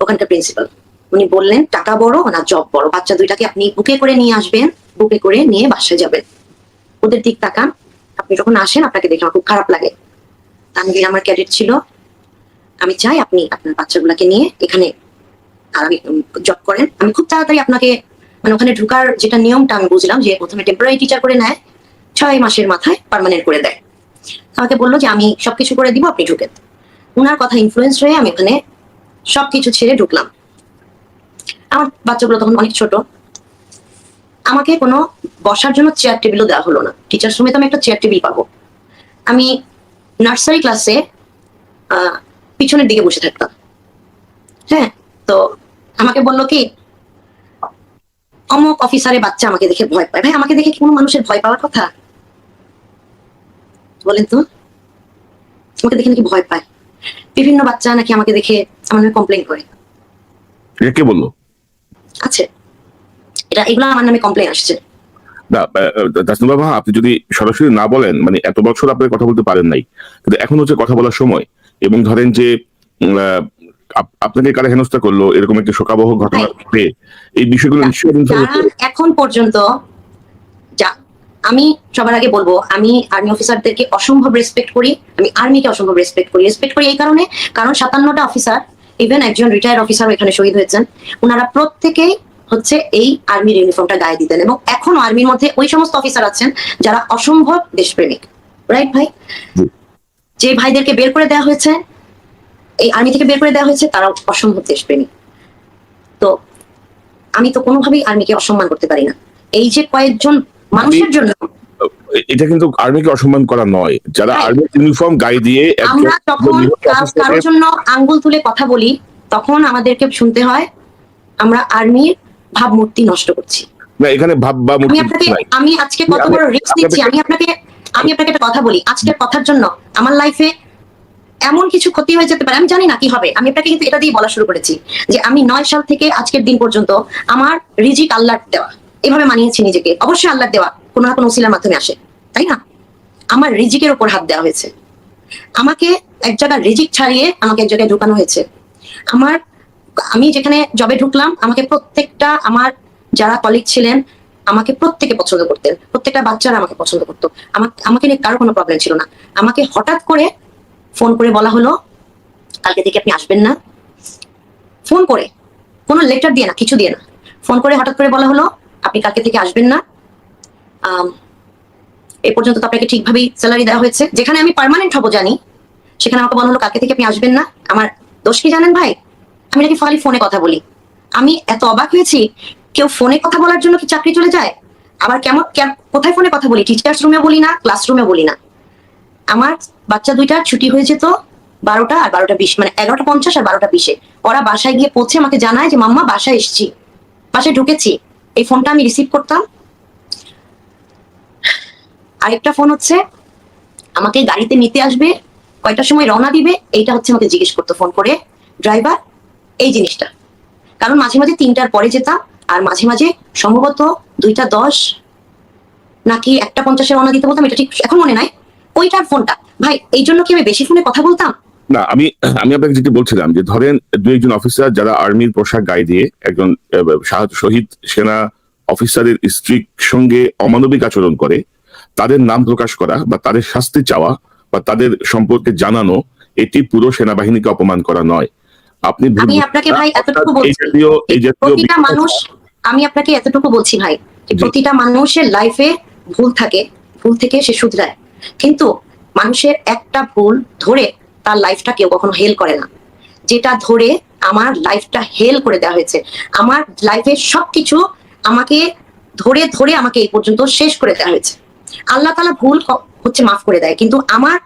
ওখানকার প্রিন্সিপাল উনি বললেন, টাকা বড় না জব বড়, বাচ্চা দুইটাকে আপনি বুকে করে নিয়ে আসবেন, বুকে করে নিয়ে বাসায় যাবেন, ওদের দিক তাকান, আপনি যখন আসেন আপনাকে দেখে আমার খুব খারাপ লাগে। তানভীর আমার ক্যাডেট ছিল, আমি চাই আপনি আপনার বাচ্চাগুলাকে নিয়ে এখানে আর আমি জব করেন। আমি খুব তাড়াতাড়ি আপনাকে, মানে ওখানে ঢুকার যেটা নিয়মটা আমি বুঝলাম যে প্রথমে টেম্পোরারি টিচার করে নেয়, 6 মাসের মাথায় পার্মানেন্ট করে দেয়। আমাকে বললো যে আমি সবকিছু করে দিব, আপনি ঢুকেন। উনার কথা ইনফ্লুয়েন্স হয়ে আমি ওখানে সবকিছু ছেড়ে ঢুকলাম। আমার বাচ্চাগুলো তখন অনেক ছোট, আমাকে কোনো বসার জন্য চেয়ার টেবিলও দেওয়া হলো না। টিচার সমেত আমি একটা চেয়ার টেবিল পাবো? আমি নার্সারি ক্লাসে পিছনের দিকে বসে থাকতাম। হ্যাঁ, তো আমাকে বললো কি, অমুক অফিসারের বাচ্চা আমাকে দেখে ভয় পায়। ভাই আমাকে দেখে কি কোনো মানুষের ভয় পাওয়ার কথা? বলেন তো, আমাকে দেখে নাকি ভয় পায়? বিভিন্ন বাচ্চা নাকি আমাকে দেখে আমার নামে কমপ্লেন করে। এটা কে বললো? আছে, এগুলো আমার নামে কমপ্লেন আসছে। না, তাসনিমা বাবা, আপনি যদি সরাসরি না বলেন, মানে এত বছর আপনি কথা বলতে পারেন নাই, কিন্তু এখন হচ্ছে কথা বলার সময়। এবং ধরেন যে আপনাকে কারা হেনস্থা করলো, এরকম একটা শোকাবহ ঘটনা ঘটে, এই বিষয়গুলো নিশ্চয়ই এখন পর্যন্ত যা, আমি সবার আগে বলবো, আমি আর্মি অফিসারদেরকে অসম্ভব রেসপেক্ট করি, আমি আর্মিকে অসম্ভব রেসপেক্ট করি। রেসপেক্ট করি এই কারণে, কারণ 57টা অফিসার, ইভেন একজন রিটায়ার্ড অফিসার এখানে শহীদ হয়েছেন, ওনারা প্রত্যেকেই হচ্ছে এই আর্মির ইউনিফর্মটা গায়ে দিতেন। এবং এখনো আর্মির মধ্যে ওই সমস্ত অফিসার আছেন যারা অসম্ভব দেশপ্রেমিক। রাইট ভাই? যে ভাইদেরকে বের করে দেওয়া হয়েছে, এই আর্মি থেকে বের করে দেওয়া হয়েছে, তারাও অসম্ভব দেশপ্রেমিক। তো আমি তো কোনোভাবেই আর্মিকে অসম্মান করতে পারি না। এই যে কয়েকজন মানুষের জন্য এটা কিন্তু আর্মিকে অসম্মান করা নয়। যারা হ্যাঁ। আর্মির ইউনিফর্ম গায়ে দিয়ে আমরা যখন কারোর জন্য আঙ্গুল তুলে কথা বলি তখন আমাদেরকে শুনতে হয় আমরা আর্মির ভাবমূর্তি নষ্ট করছি। না, এখানে ভাব বা আমি মূর্তি আপনাকে নাই। আমি আজকে কত বড় রিস্ক নিচ্ছি। আমি আপনাকে একটা কথা বলি, আজকের কথার জন্য আমার লাইফে এমন কিছু ক্ষতি হয়ে যেতে পারে, আমি জানি না কি হবে। আমি আপনাকে কিন্তু এটা দিয়ে বলা শুরু করেছি যে আমি 9 সাল থেকে আজকের দিন পর্যন্ত আমার রিজিক আল্লাহর দেওয়া, এভাবে মানিয়েছি নিজেকে। অবশ্যই আল্লাহর দেওয়া, কোনো না কোনো উসিলার মাধ্যমে আসে, তাই না? আমার রিজিকের উপর হাত দেওয়া হয়েছে। আমাকে এক জায়গায় রিজিক ছাড়িয়ে আমাকে এক জায়গায় ঢুকানো হয়েছে। আমি যেখানে জবে ঢুকলাম আমাকে প্রত্যেকটা আমার যারা কলিগ ছিলেন আমাকে প্রত্যেকে পছন্দ করতেন, প্রত্যেকটা বাচ্চারা আমাকে পছন্দ করতো। আমাকে নিয়ে কারো কোনো প্রবলেম ছিল না। আমাকে হঠাৎ করে ফোন করে বলা হলো কালকে থেকে আপনি আসবেন না। ফোন করে, কোনো লেটার দিয়ে না, কিছু দিয়ে না, ফোন করে হঠাৎ করে বলা হলো আপনি কালকে থেকে আসবেন না। এ পর্যন্ত তো আপনাকে ঠিকভাবেই স্যালারি দেওয়া হয়েছে। যেখানে আমি পার্মানেন্ট হবো জানি সেখানে আমাকে বলা হলো কালকে থেকে আপনি আসবেন না। আমার দোষ কি জানেন ভাই? আমি নাকি খালি ফোনে কথা বলি। আমি এত অবাক হয়েছি, কেউ ফোনে কথা বলার জন্য কি চাকরি চলে যায়? আবার কোথায় ফোনে কথা বলি? টিচার্স রুমে বলি না, ক্লাসরুমে বলি না। আমার বাচ্চা দুইটা ছুটি হয়ে যেত 12টা আর 12টা 20, মানে 11টা 50 আর 12টা 20-এ। ওরা বাসায় গিয়ে পৌঁছে আমাকে জানায় যে মাম্মা বাসায় এসছি, বাসায় ঢুকেছি। এই ফোনটা আমি রিসিভ করতাম। আরেকটা ফোন হচ্ছে আমাকে গাড়িতে নিতে আসবে, কয়টার সময় রওনা দিবে, এইটা হচ্ছে আমাকে জিজ্ঞেস করতো ফোন করে ড্রাইভার, এই জিনিসটা। কারণ মাঝে মাঝে 3টার পরে যেতাম, আর মাঝে মাঝে সম্ভবত 2টা 10 নাকি 1টা 50-এ রওনা দিতে বলতাম, এটা ঠিক এখন মনে নাই। ওইটার ফোনটা ভাই, এই জন্য কি আমি বেশি ফোনে কথা বলতাম? না, আমি আমি আপনাকে যেটি বলছিলাম যে ধরেন দুই একজন অফিসার যারা আর্মির পোশাক গায়ে দিয়ে একজন শহীদ সেনা অফিসারের স্ত্রীর সঙ্গে অমানবিক আচরণ করে, তাদের নাম প্রকাশ করা বা তাদের শাস্তি চাওয়া বা তাদের সম্পর্কে জানানো, এটি পুরো সেনাবাহিনীকে অপমান করা নয়। আপনি আমি আপনাকে ভাই এতটুকু এই বলছি, জাতীয় প্রতিটা মানুষ, আমি আপনাকে এতটুকু বলছি ভাই, যে প্রতিটা মানুষের লাইফে ভুল থাকে, ভুল থেকে সে শুধরায়। কিন্তু মানুষের একটা ভুল ধরে তার লাইফটা কেউ কখনো হেল করে না। যেটা ধরে আমার লাইফটা হেল করে দেওয়া হয়েছে। আমার লাইফের সবকিছু আমাকে ধরে ধরে আমাকে এই পর্যন্ত শেষ করে দেওয়া হয়েছে। আল্লাহ তাআলা ভুল হচ্ছে মাফ করে দেয়, কিন্তু আমার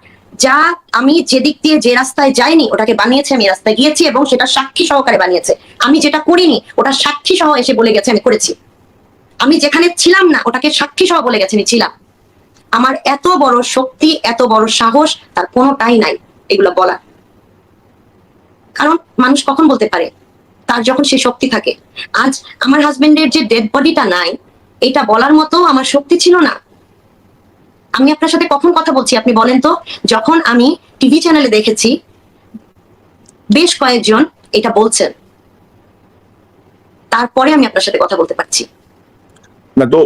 যা আমি যেদিক দিয়ে যে রাস্তায় যাইনি ওটাকে বানিয়েছে, আমি রাস্তায় গিয়েছি এবং সেটা সাক্ষী সহকারে বানিয়েছে। আমি যেটা করিনি ওটা সাক্ষী সহ এসে বলে গেছে আমি করেছি। আমি যেখানে ছিলাম না ওটাকে সাক্ষী সহ বলে গেছে আমি ছিলাম। আমার এত বড় শক্তি, এত বড় সাহস তার কোনোটাই নাই এগুলো বলার। কারণ মানুষ কখন বলতে পারে তার যখন সে শক্তি থাকে। আজ আমার হাজবেন্ডের যে ডেড বডিটা নাই, এটা বলার মতো আমার শক্তি ছিল না। আমি আপনার সাথে কখন কথা বলছি আপনি বলেন তো? যখন আমি টিভি চ্যানেলে দেখেছি বেশ কয়েকজন এটা বলছেন, তারপরে আমি আপনার সাথে কথা বলতে পারছি। না তো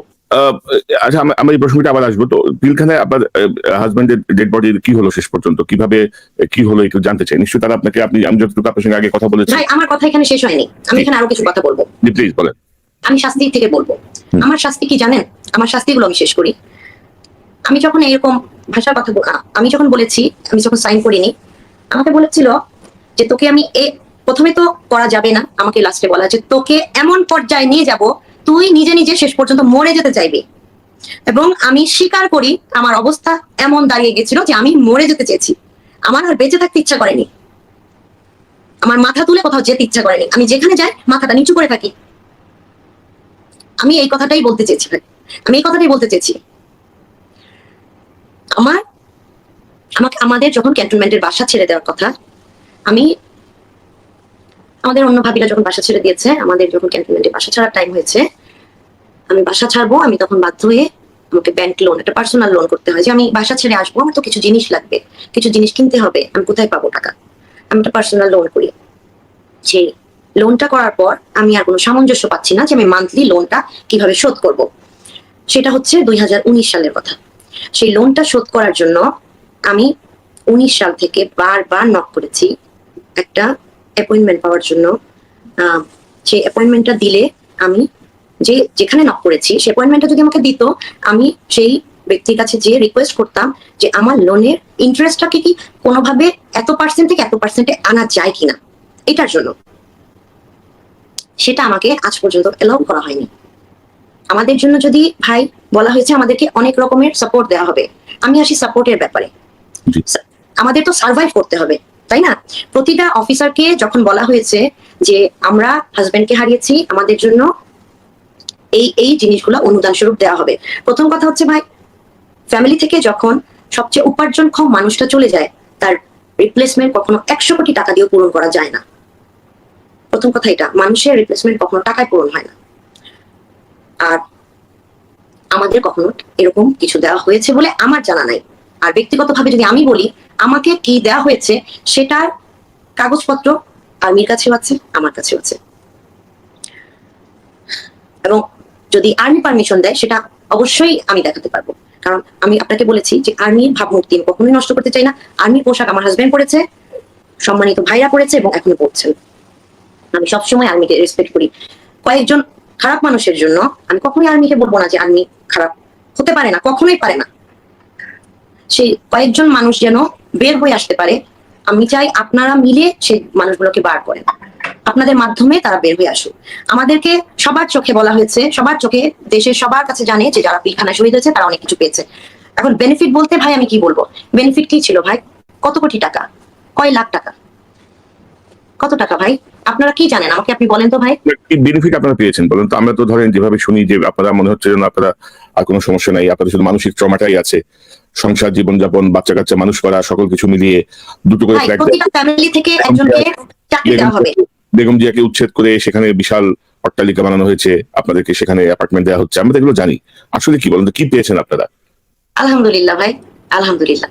আচ্ছা, আমরা এই প্রসঙ্গটা আবার আসবো। তো পিলখানায় আপনার হাজবেন্ডের ডেড বডির কি হলো শেষ পর্যন্ত, কিভাবে কি হলো একটু জানতে চাই। নিশ্চয়ই তারা আপনাকে, আমি যতটুকু আপনার সঙ্গে আগে কথা বলেছি। ভাই আমার কথা এখানে শেষ হয়নি, আমি এখানে আরো কিছু কথা বলবো। প্লিজ বলেন। আমি শাস্তি থেকে বলবো। আমার শাস্তি কি জানেন? আমার শাস্তিগুলো আমি শেষ করি। আমি যখন এরকম ভাষার কথা আমি যখন বলেছি, আমি যখন সাইন করিনি, আমাকে বলেছিল যে তোকে আমি প্রথমে তো করা যাবে না, আমাকে লাস্টে বলা যে তোকে এমন পর্যায়ে নিয়ে যাব তুই নিজে নিজে শেষ পর্যন্ত মরে যেতে চাইবি। এবং আমি স্বীকার করি আমার অবস্থা এমন দাঁড়িয়ে গেছিল যে আমি মরে যেতে চেয়েছি। আমার আর বেঁচে থাকতে ইচ্ছা করেনি, আমার মাথা তুলে কোথাও যেতে ইচ্ছা করেনি। আমি যেখানে যাই মাথাটা নিচু করে থাকি। আমি এই কথাটাই বলতে চেয়েছি ভাই, আমি এই কথাটাই বলতে চেয়েছি। আমাদের যখন ক্যান্টনমেন্টের বাসা ছেড়ে দেওয়ার কথা, আমাদের অন্য ভাবিরা যখন বাসা ছেড়ে দিয়েছে, আমাদের যখন ক্যান্টনমেন্টে বাসা ছাড়ার টাইম হয়েছে, আমি বাসা ছাড়বো, আমি তখন বাধ্য হয়ে আমাকে ব্যাংক লোন, একটা পার্সোনাল লোন করতে হয় যে আমি বাসা ছেড়ে আসবো, আমার তো কিছু জিনিস লাগবে, কিছু জিনিস কিনতে হবে, আমি কোথায় পাবো টাকা? আমি একটা পার্সোনাল লোন করি। সেই লোনটা করার পর আমি আর কোনো সামঞ্জস্য পাচ্ছি না যে আমি মান্থলি লোনটা কিভাবে শোধ করব। সেটা হচ্ছে 2019 সালের কথা। সেই লোনটা শোধ করার জন্য আমি 19 সাল থেকে বারবার নক করেছি একটা অ্যাপয়েন্টমেন্ট পাওয়ার জন্য। সেই অ্যাপয়েন্টমেন্টটা দিলে আমি যেখানে নক করেছি সেই অ্যাপয়েন্টমেন্টটা যদি আমাকে দিত, আমি সেই ব্যক্তির কাছে যে রিকোয়েস্ট করতাম যে আমার লোনের ইন্টারেস্টটাকে কি কোনোভাবে এত পার্সেন্ট থেকে এত পার্সেন্টে আনা যায় কিনা এটার জন্য, সেটা আমাকে আজ পর্যন্ত এলাউ করা হয়নি। আমাদের জন্য যদি ভাই বলা হয়েছে আমাদেরকে অনেক রকমের সাপোর্ট দেওয়া হবে, আমি আসি সাপোর্টের ব্যাপারে। জি। আমাদের তো সার্ভাইভ করতে হবে, তাই না? প্রতিটা অফিসারকে যখন বলা হয়েছে যে আমরা হাজবেন্ডকে হারিয়েছি, আমাদের জন্য এই এই জিনিসগুলো অনুদান স্বরূপ দেওয়া হবে। প্রথম কথা হচ্ছে ভাই, ফ্যামিলি থেকে যখন সবচেয়ে উপার্জনক্ষম মানুষটা চলে যায়, তার রিপ্লেসমেন্ট কখনো 100 কোটি টাকা দিয়েও পূরণ করা যায় না। প্রথম কথা এটা, মানুষের রিপ্লেসমেন্ট কখনো টাকায় পূরণ হয় না। আর আমাদের কখনো এরকম কিছু দেওয়া হয়েছে বলে আমার জানা নাই। আর ব্যক্তিগতভাবে যদি আমি বলি, আমাকে কি দেওয়া হয়েছে সেটার কাগজপত্র আর্মির কাছেও আছে, আমার কাছেও আছে। এবং যদি আর্মি পারমিশন দেয় সেটা অবশ্যই আমি দেখাতে পারবো। কারণ আমি আপনাকে বলেছি যে আর্মির ভাবমূর্তি আমি কখনোই নষ্ট করতে চাই না। আর্মির পোশাক আমার হাজবেন্ড পরেছে, সম্মানিত ভাইরা পরেছে এবং এখনো পরছেন। আমি সবসময় আর্মিকে রেসপেক্ট করি। কয়েকজন খারাপ মানুষের জন্য আমি কখনোই আর্মিকে বলবো না যে আর্মি খারাপ, হতে পারে না, কখনোই পারে না। সেই কয়েকজন মানুষ যেন বের হয়ে আসতে পারে, আমি চাই আপনারা মিলে সেই মানুষগুলোকে বার করেন, আপনাদের মাধ্যমে তারা বের হয়ে আসুক। আমাদেরকে সবার চোখে বলা হয়েছে, সবার চোখে, দেশের সবার কাছে জানে যে যারা পিলখানা শহীদ হয়েছে তারা অনেক কিছু পেয়েছে। এখন বেনিফিট বলতে ভাই আমি কি বলবো, বেনিফিট কি ছিল ভাই? কত কোটি টাকা, কয় লাখ টাকা, কত টাকা ভাই? আপনারা কি জানেন আমাকে আপনি বলেন তো ভাই। কি বেনিফিট আপনারা পেয়েছেন বলেন তো? আমরা তো ধরেন যেভাবে শুনি যে আপনারা মনে হচ্ছে যেন আপনারা আর কোনো সমস্যা নাই, আপনাদের শুধু মানসিক ট্রমাটাই আছে, সংসার জীবনযাপন, বাচ্চা কাচ্চা মানুষ করা, সকল কিছু মিলিয়ে দুটো করে ফ্ল্যাট প্রতিটা ফ্যামিলি থেকে একজনকে চাকরি দেওয়া হবে। বেগম জিয়াকে উচ্ছেদ করে সেখানে বিশাল অট্টালিকা বানানো হয়েছে, আপনাদেরকে সেখানে অ্যাপার্টমেন্ট দেওয়া হচ্ছে, আমরা এগুলো জানি। আসলে কি বলেন তো, কি পেয়েছেন আপনারা? আলহামদুলিল্লাহ ভাই, আলহামদুলিল্লাহ।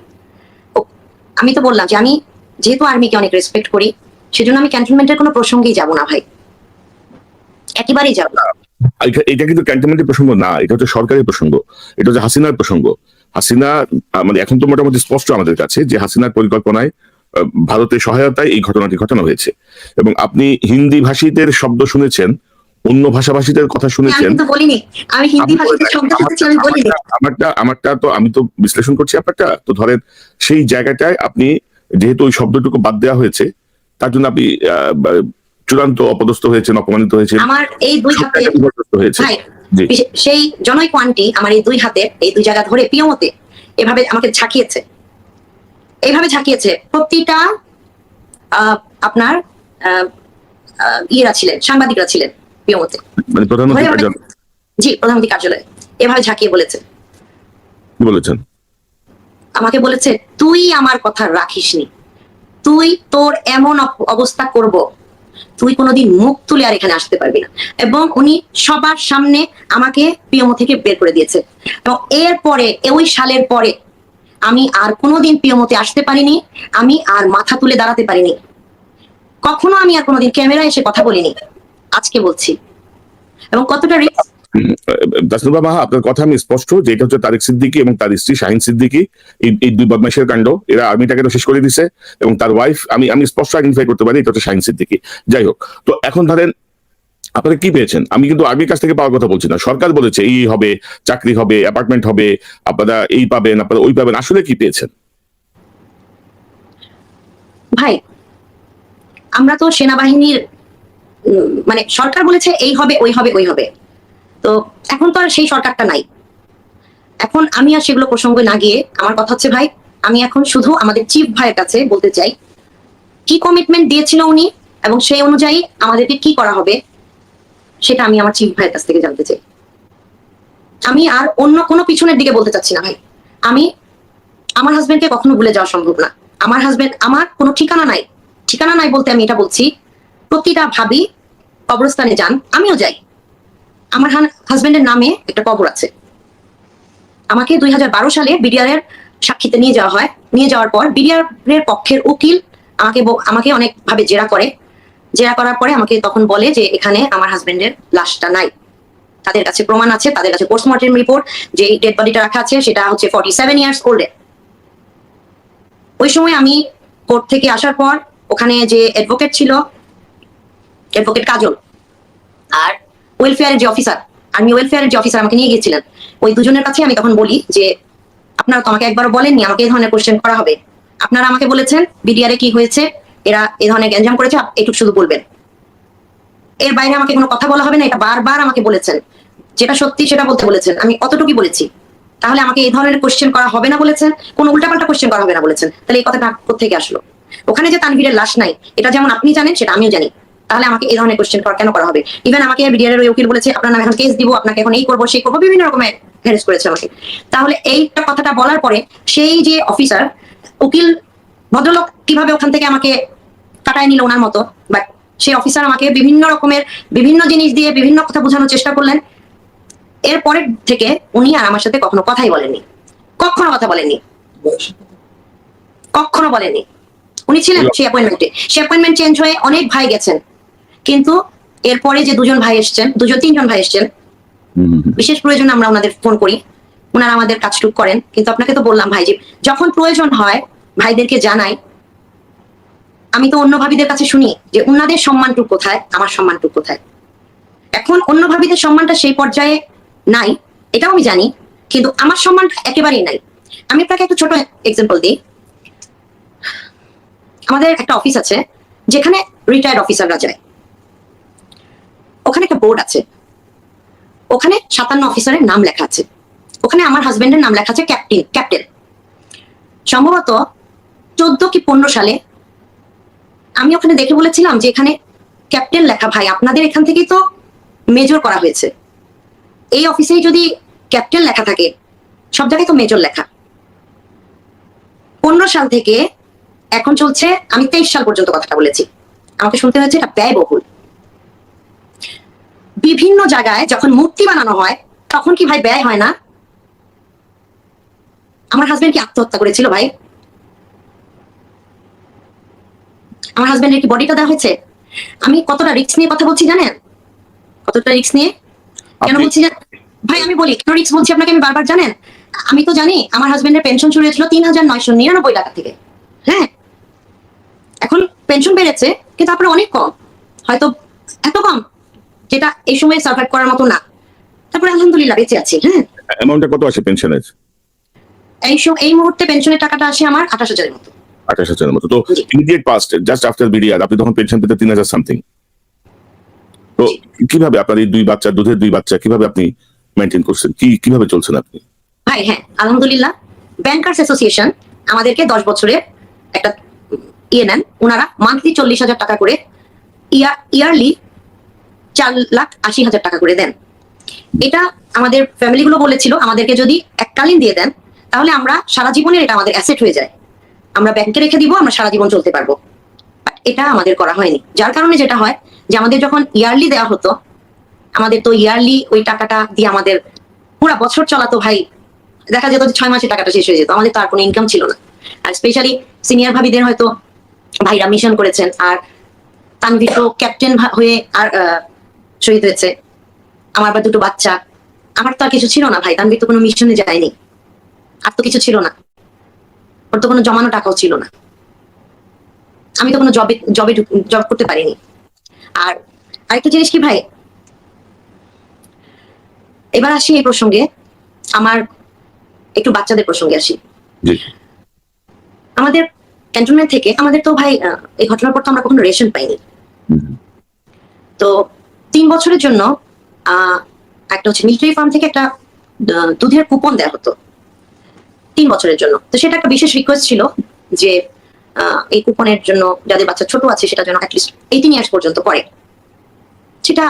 আমি তো বললাম যে আমি যেহেতু আর্মিকে অনেক রেসপেক্ট করি, সেজন্য আমি ক্যান্টনমেন্টের কোনো প্রসঙ্গেই যাব না ভাই, একেবারেই যাব না। এটা কিন্তু ক্যান্টনমেন্টের প্রসঙ্গ না, এটা হচ্ছে সরকারি প্রসঙ্গ, এটা হচ্ছে হাসিনার প্রসঙ্গ। হাসিনা মানে এখন তো মোটামুটি স্পষ্ট আমাদের কাছে যে হাসিনার পরিকল্পনায় ভারতের সহায়তায় এই ঘটনাটি ঘটানো হয়েছে। এবং আপনি হিন্দি ভাষীদের শব্দ শুনেছেন, অন্য ভাষাভাষীদের কথা শুনেছেন। আমি তো বলিনি, আমি হিন্দি ভাষীতে শব্দ শুনেছি, আমি বলিনি। আমারটা তো আমি তো বিশ্লেষণ করছি আপনারটা তো। ধরেন সেই জায়গাটায় আপনি যেহেতু ওই শব্দটুকু বাদ দেওয়া হয়েছে, তার জন্য আপনি চূড়ান্ত অপদস্থ হয়েছেন, অপমানিত হয়েছেন। আমার এই দুই হাতে হয়েছে ভাই, সেই জনৈক আন্টি আমার এই দুই হাতে এই দুই জায়গা ধরে পিয়মতে এভাবে আমাকে ঝাঁকিয়েছে, এইভাবে ঝাঁকিয়েছে। প্রতিটা আপনার ইয়েরা ছিলেন, সাংবাদিকরা ছিলেন পিয়মতে, মানে প্রধানমন্ত্রী কার্যালয়। জি, প্রধানমন্ত্রী কার্যালয়ে এভাবে ঝাঁকিয়ে বলেছে। কি বলেছেন? আমাকে বলেছে তুই আমার কথা রাখিসনি, তুই তোর এমন অবস্থা করব, তুই কোনোদিন মুখ তুলে আর এখানে আসতে পারবি না। এবং উনি সবার সামনে আমাকে পিএমও থেকে বের করে দিয়েছে। এবং এরপরে ওই সালের পরে আমি আর কোনোদিন পিএমওতে আসতে পারিনি, আমি আর মাথা তুলে দাঁড়াতে পারিনি, কখনো আমি আর কোনোদিন ক্যামেরায় এসে কথা বলিনি, আজকে বলছি। এবং কতটা রিস্ক। দাসনুবা মাহা, আপনার কথা আমি স্পষ্ট যে এটা হচ্ছে তারেক সিদ্দিকী এবং তার স্ত্রী শাহিন সিদ্দিকী, এই দুই বদমাইশের কাণ্ড। এরা আর্মিটাকে শেষ করে দিছে এবং তার ওয়াইফ, আমি স্পষ্ট আইডেন্টিফাই করতে পারি এটা হচ্ছে শাহিন সিদ্দিকী। যাই হোক, তো এখন ধরেন আপনারা কি পেয়েছেন? আমি কিন্তু আর্মির কাছ থেকে পাওয়ার কথা বলছি না, সরকার বলেছে এই হবে, চাকরি হবে, অ্যাপার্টমেন্ট হবে, আপনারা এই পাবেন, আপনারা ওই পাবেন, আসলে কি পেয়েছেন? ভাই আমরা তো সেনাবাহিনীর মানে সরকার বলেছে এই হবে, ওই হবে, ওই হবে, তো এখন তো আর সেই সরকারটা নাই। এখন আমি আর সেগুলো প্রসঙ্গে না গিয়ে আমার কথা হচ্ছে ভাই, আমি এখন শুধু আমাদের চিফ ভাইয়ের কাছে বলতে চাই কি কমিটমেন্ট দিয়েছিল উনি এবং সেই অনুযায়ী আমাদেরকে কি করা হবে সেটা আমি আমার চিফ ভাইয়ের কাছ থেকে জানতে চাই। আমি আর অন্য কোনো পিছনের দিকে বলতে চাচ্ছি না ভাই। আমি আমার হাজবেন্ডকে কখনো ভুলে যাওয়া সম্ভব না। আমার হাজবেন্ড, আমার কোনো ঠিকানা নাই, ঠিকানা নাই বলতে আমি এটা বলছি প্রতিটা ভাবি কবরস্থানে যান, আমিও যাই, আমার হাজবেন্ডের নামে একটা কবর আছে। আমাকে 2012 সালে বিডিআর এর সাক্ষীতে নিয়ে যাওয়া হয়, নিয়ে যাওয়ার পর বিডিআর এর পক্ষের উকিল আমাকে অনেক ভাবে জেরা করে, জেরা করার পরে আমাকে তখন বলে যে এখানে আমার হাজবেন্ডের লাশটা নাই, তাদের কাছে প্রমাণ আছে, তাদের কাছে পোস্টমর্টেম রিপোর্ট, যে ডেড বডিটা রাখা আছে সেটা হচ্ছে 47 ইয়ার্স ওল্ড। ওই সময় আমি কোর্ট থেকে আসার পর ওখানে যে অ্যাডভোকেট ছিল, অ্যাডভোকেট কাজল, আর ওয়েলফেয়ারের যে অফিসার, আর্মি ওয়েলফেয়ারের যে অফিসার আমাকে নিয়ে গিয়েছিলেন, ওই দুজনের কাছে আমি তখন বলি যে আপনারা তো আমাকে একবারও বলেননি আমাকে এই ধরনের কোশ্চেন করা হবে, আপনারা আমাকে বলেছেন বিডিআর এ কি হয়েছে, এরা এই ধরনের গ্যাঞ্জাম করেছে, এটুকু শুধু বলবেন, এর বাইরে আমাকে কোনো কথা বলা হবে না, এটা বারবার আমাকে বলেছেন। যেটা সত্যি সেটা বলতে বলেছেন, আমি অতটুকুই বলেছি। তাহলে আমাকে এই ধরনের কোশ্চেন করা হবে না বলেছেন, কোন উল্টাপাল্টা কোশ্চেন করা হবে না বলেছেন, তাহলে এই কথাটা কোত্থেকে আসলো? ওখানে যে তানভীরের লাশ নাই এটা যেমন আপনি জানেন সেটা আমিও জানি, তাহলে আমাকে এই ধরনের কোশ্চেন কেন করা হবে? ইভেন আমাকে বিডিআর এর উকিল বলেছে আপনার নামে এখন কেস দিব, আপনাকে এখন এই করবো সেই করবো, বিভিন্ন রকমের হ্যারেস করেছে আমাকে। তাহলে এইটা কথাটা বলার পরে সেই যে অফিসার, উকিল ভদ্রলোক কিভাবে ওখান থেকে আমাকে কাটায় নিল ওনার মতো, বাট সেই অফিসার আমাকে বিভিন্ন রকমের বিভিন্ন জিনিস দিয়ে বিভিন্ন কথা বোঝানোর চেষ্টা করলেন। এরপরের থেকে উনি আর আমার সাথে কখনো কথাই বলেননি, কখনো কথা বলেননি, কখনো বলেননি। উনি ছিলেন সেই অ্যাপয়েন্টমেন্টে, সেই অ্যাপয়েন্টমেন্ট চেঞ্জ হয়ে অনেক ভাই গেছেন, কিন্তু এরপরে যে দুজন ভাই এসছেন, তিনজন ভাই এসছেন, বিশেষ প্রয়োজনে আমরা ওনাদের ফোন করি, ওনারা আমাদের কাজটুক করেন। কিন্তু আপনাকে তো বললাম ভাই যে যখন প্রয়োজন হয় ভাইদেরকে জানাই। আমি তো অন্য ভাবিদের কাছে শুনি যে ওনাদের সম্মানটুক কোথায়, আমার সম্মানটুক কোথায়। এখন অন্য ভাবিদের সম্মানটা সেই পর্যায়ে নাই, এটাও আমি জানি, কিন্তু আমার সম্মানটা একেবারেই নাই। আমি আপনাকে একটা ছোট এক্সাম্পল দিই। আমাদের একটা অফিস আছে যেখানে রিটায়ার্ড অফিসাররা যায়, ওখানে একটা বোর্ড আছে, ওখানে 57 অফিসারের নাম লেখা আছে, ওখানে আমার হাজবেন্ডের নাম লেখা আছে ক্যাপ্টেন। সম্ভবত 14 কি 15 সালে আমি ওখানে দেখে বলেছিলাম যে এখানে ক্যাপ্টেন লেখা, ভাই আপনাদের এখান থেকেই তো মেজর করা হয়েছে, এই অফিসেই যদি ক্যাপ্টেন লেখা থাকে সব জায়গায় তো মেজর লেখা। 15 সাল থেকে এখন চলছে, আমি 23 সাল পর্যন্ত কথাটা বলেছি, আমাকে শুনতে হয়েছে এটা ব্যয়বহুল। বিভিন্ন জায়গায় যখন মূর্তি বানানো হয় তখন কি ভাই ব্যয় হয় না? আমার হাজবেন্ড কি আত্মহত্যা করেছিল ভাই? আমার হাজবেন্ডের কি বডিটা দেওয়া হয়েছে? আমি কতটা রিস্ক নিয়ে কথা বলছি জানেন? কতটা রিস্ক নিয়ে কেন বলছি ভাই? আমি বলি কেন রিস্ক বলছি আপনাকে আমি বারবার, জানেন? আমি তো জানি আমার হাজবেন্ডের পেনশন শুরু হয়েছিল ৩,৯৯৯ টাকা থেকে। হ্যাঁ, এখন পেনশন বেড়েছে কিন্তু তারপরে অনেক কম, হয়তো এত কম যেটা এই সময় সার্ভাইভ করার মতো না। তারপরে আলহামদুলিল্লাহ বেঁচে আছি। হ্যাঁ, অ্যামাউন্টটা কত আসে পেনশনের? এই মুহূর্তে পেনশনের টাকাটা আসে আমার ২৮,০০০-এর মতো। ২৮,০০০-এর মতো। তো immediate past, just after BDR আপনি তখন পেনশন পেতে ৩,০০০ সামথিং। তো কিভাবে আপনার এই দুধের দুই বাচ্চা কিভাবে আপনি মেনটেন করছেন, কিভাবে চলছেন আপনি? ভাই হ্যাঁ, আলহামদুলিল্লাহ ব্যাংকার্স অ্যাসোসিয়েশন আমাদেরকে 10 বছরের একটা নেন, ওনারা মান্থলি 40,০০০ টাকা করে, ইয়ারলি 4,80,000 টাকা করে দেন। এটা আমাদের ফ্যামিলি গুলো বলেছিল আমাদেরকে যদি এককালীন দিয়ে দেন তাহলে আমরা সারা জীবনের এটা আমাদের অ্যাসেট হয়ে যায়, আমরা ব্যাংকে রেখে দিব, আমরা সারা জীবন চলতে পারবো। এটা আমাদের করা হয়নি, যার কারণে যেটা হয় যে আমাদের যখন ইয়ারলি দেওয়া হতো, আমাদের তো ইয়ারলি ওই টাকাটা দিয়ে আমাদের পুরো বছর চলাতো ভাই। দেখা যেত যে 6 মাসে টাকাটা শেষ হয়ে যেত, আমাদের তো আর কোনো ইনকাম ছিল না। আর স্পেশালি সিনিয়র ভাবিদের হয়তো ভাইরা মিশন করেছেন, আর তানভীর তো ক্যাপ্টেন হয়ে আর শহীদ হয়েছে। আমার আবার 2টো বাচ্চা, আমার তো আর কিছু ছিল না ভাই। তানভীর তো কোনো মিশনে যায়নি, আর তো কিছু ছিল না, ওর তো কোনো জমানো টাকাও ছিল না, আমি তো কোনো জব করতে পারিনি। আর আরেকটা জিনিস কি ভাই, এবার আসি এই প্রসঙ্গে, আমার একটু বাচ্চাদের প্রসঙ্গে আসি। আমাদের ক্যান্টনমেন্ট থেকে আমাদের তো ভাই এই ঘটনার পর তো আমরা কখনো রেশন পাইনি। তো 3 বছরের জন্য একটা হচ্ছে মিলিটারি ফার্ম থেকে একটা দুধের কুপন দেওয়া হতো 3 বছরের জন্য। তো সেটা একটা বিশেষ রিকোয়েস্ট ছিল যে এই কুপনের জন্য যাদের বাচ্চা ছোট আছে সেটা যেন অ্যাটলিস্ট 18 ইয়ার্স পর্যন্ত করে। সেটা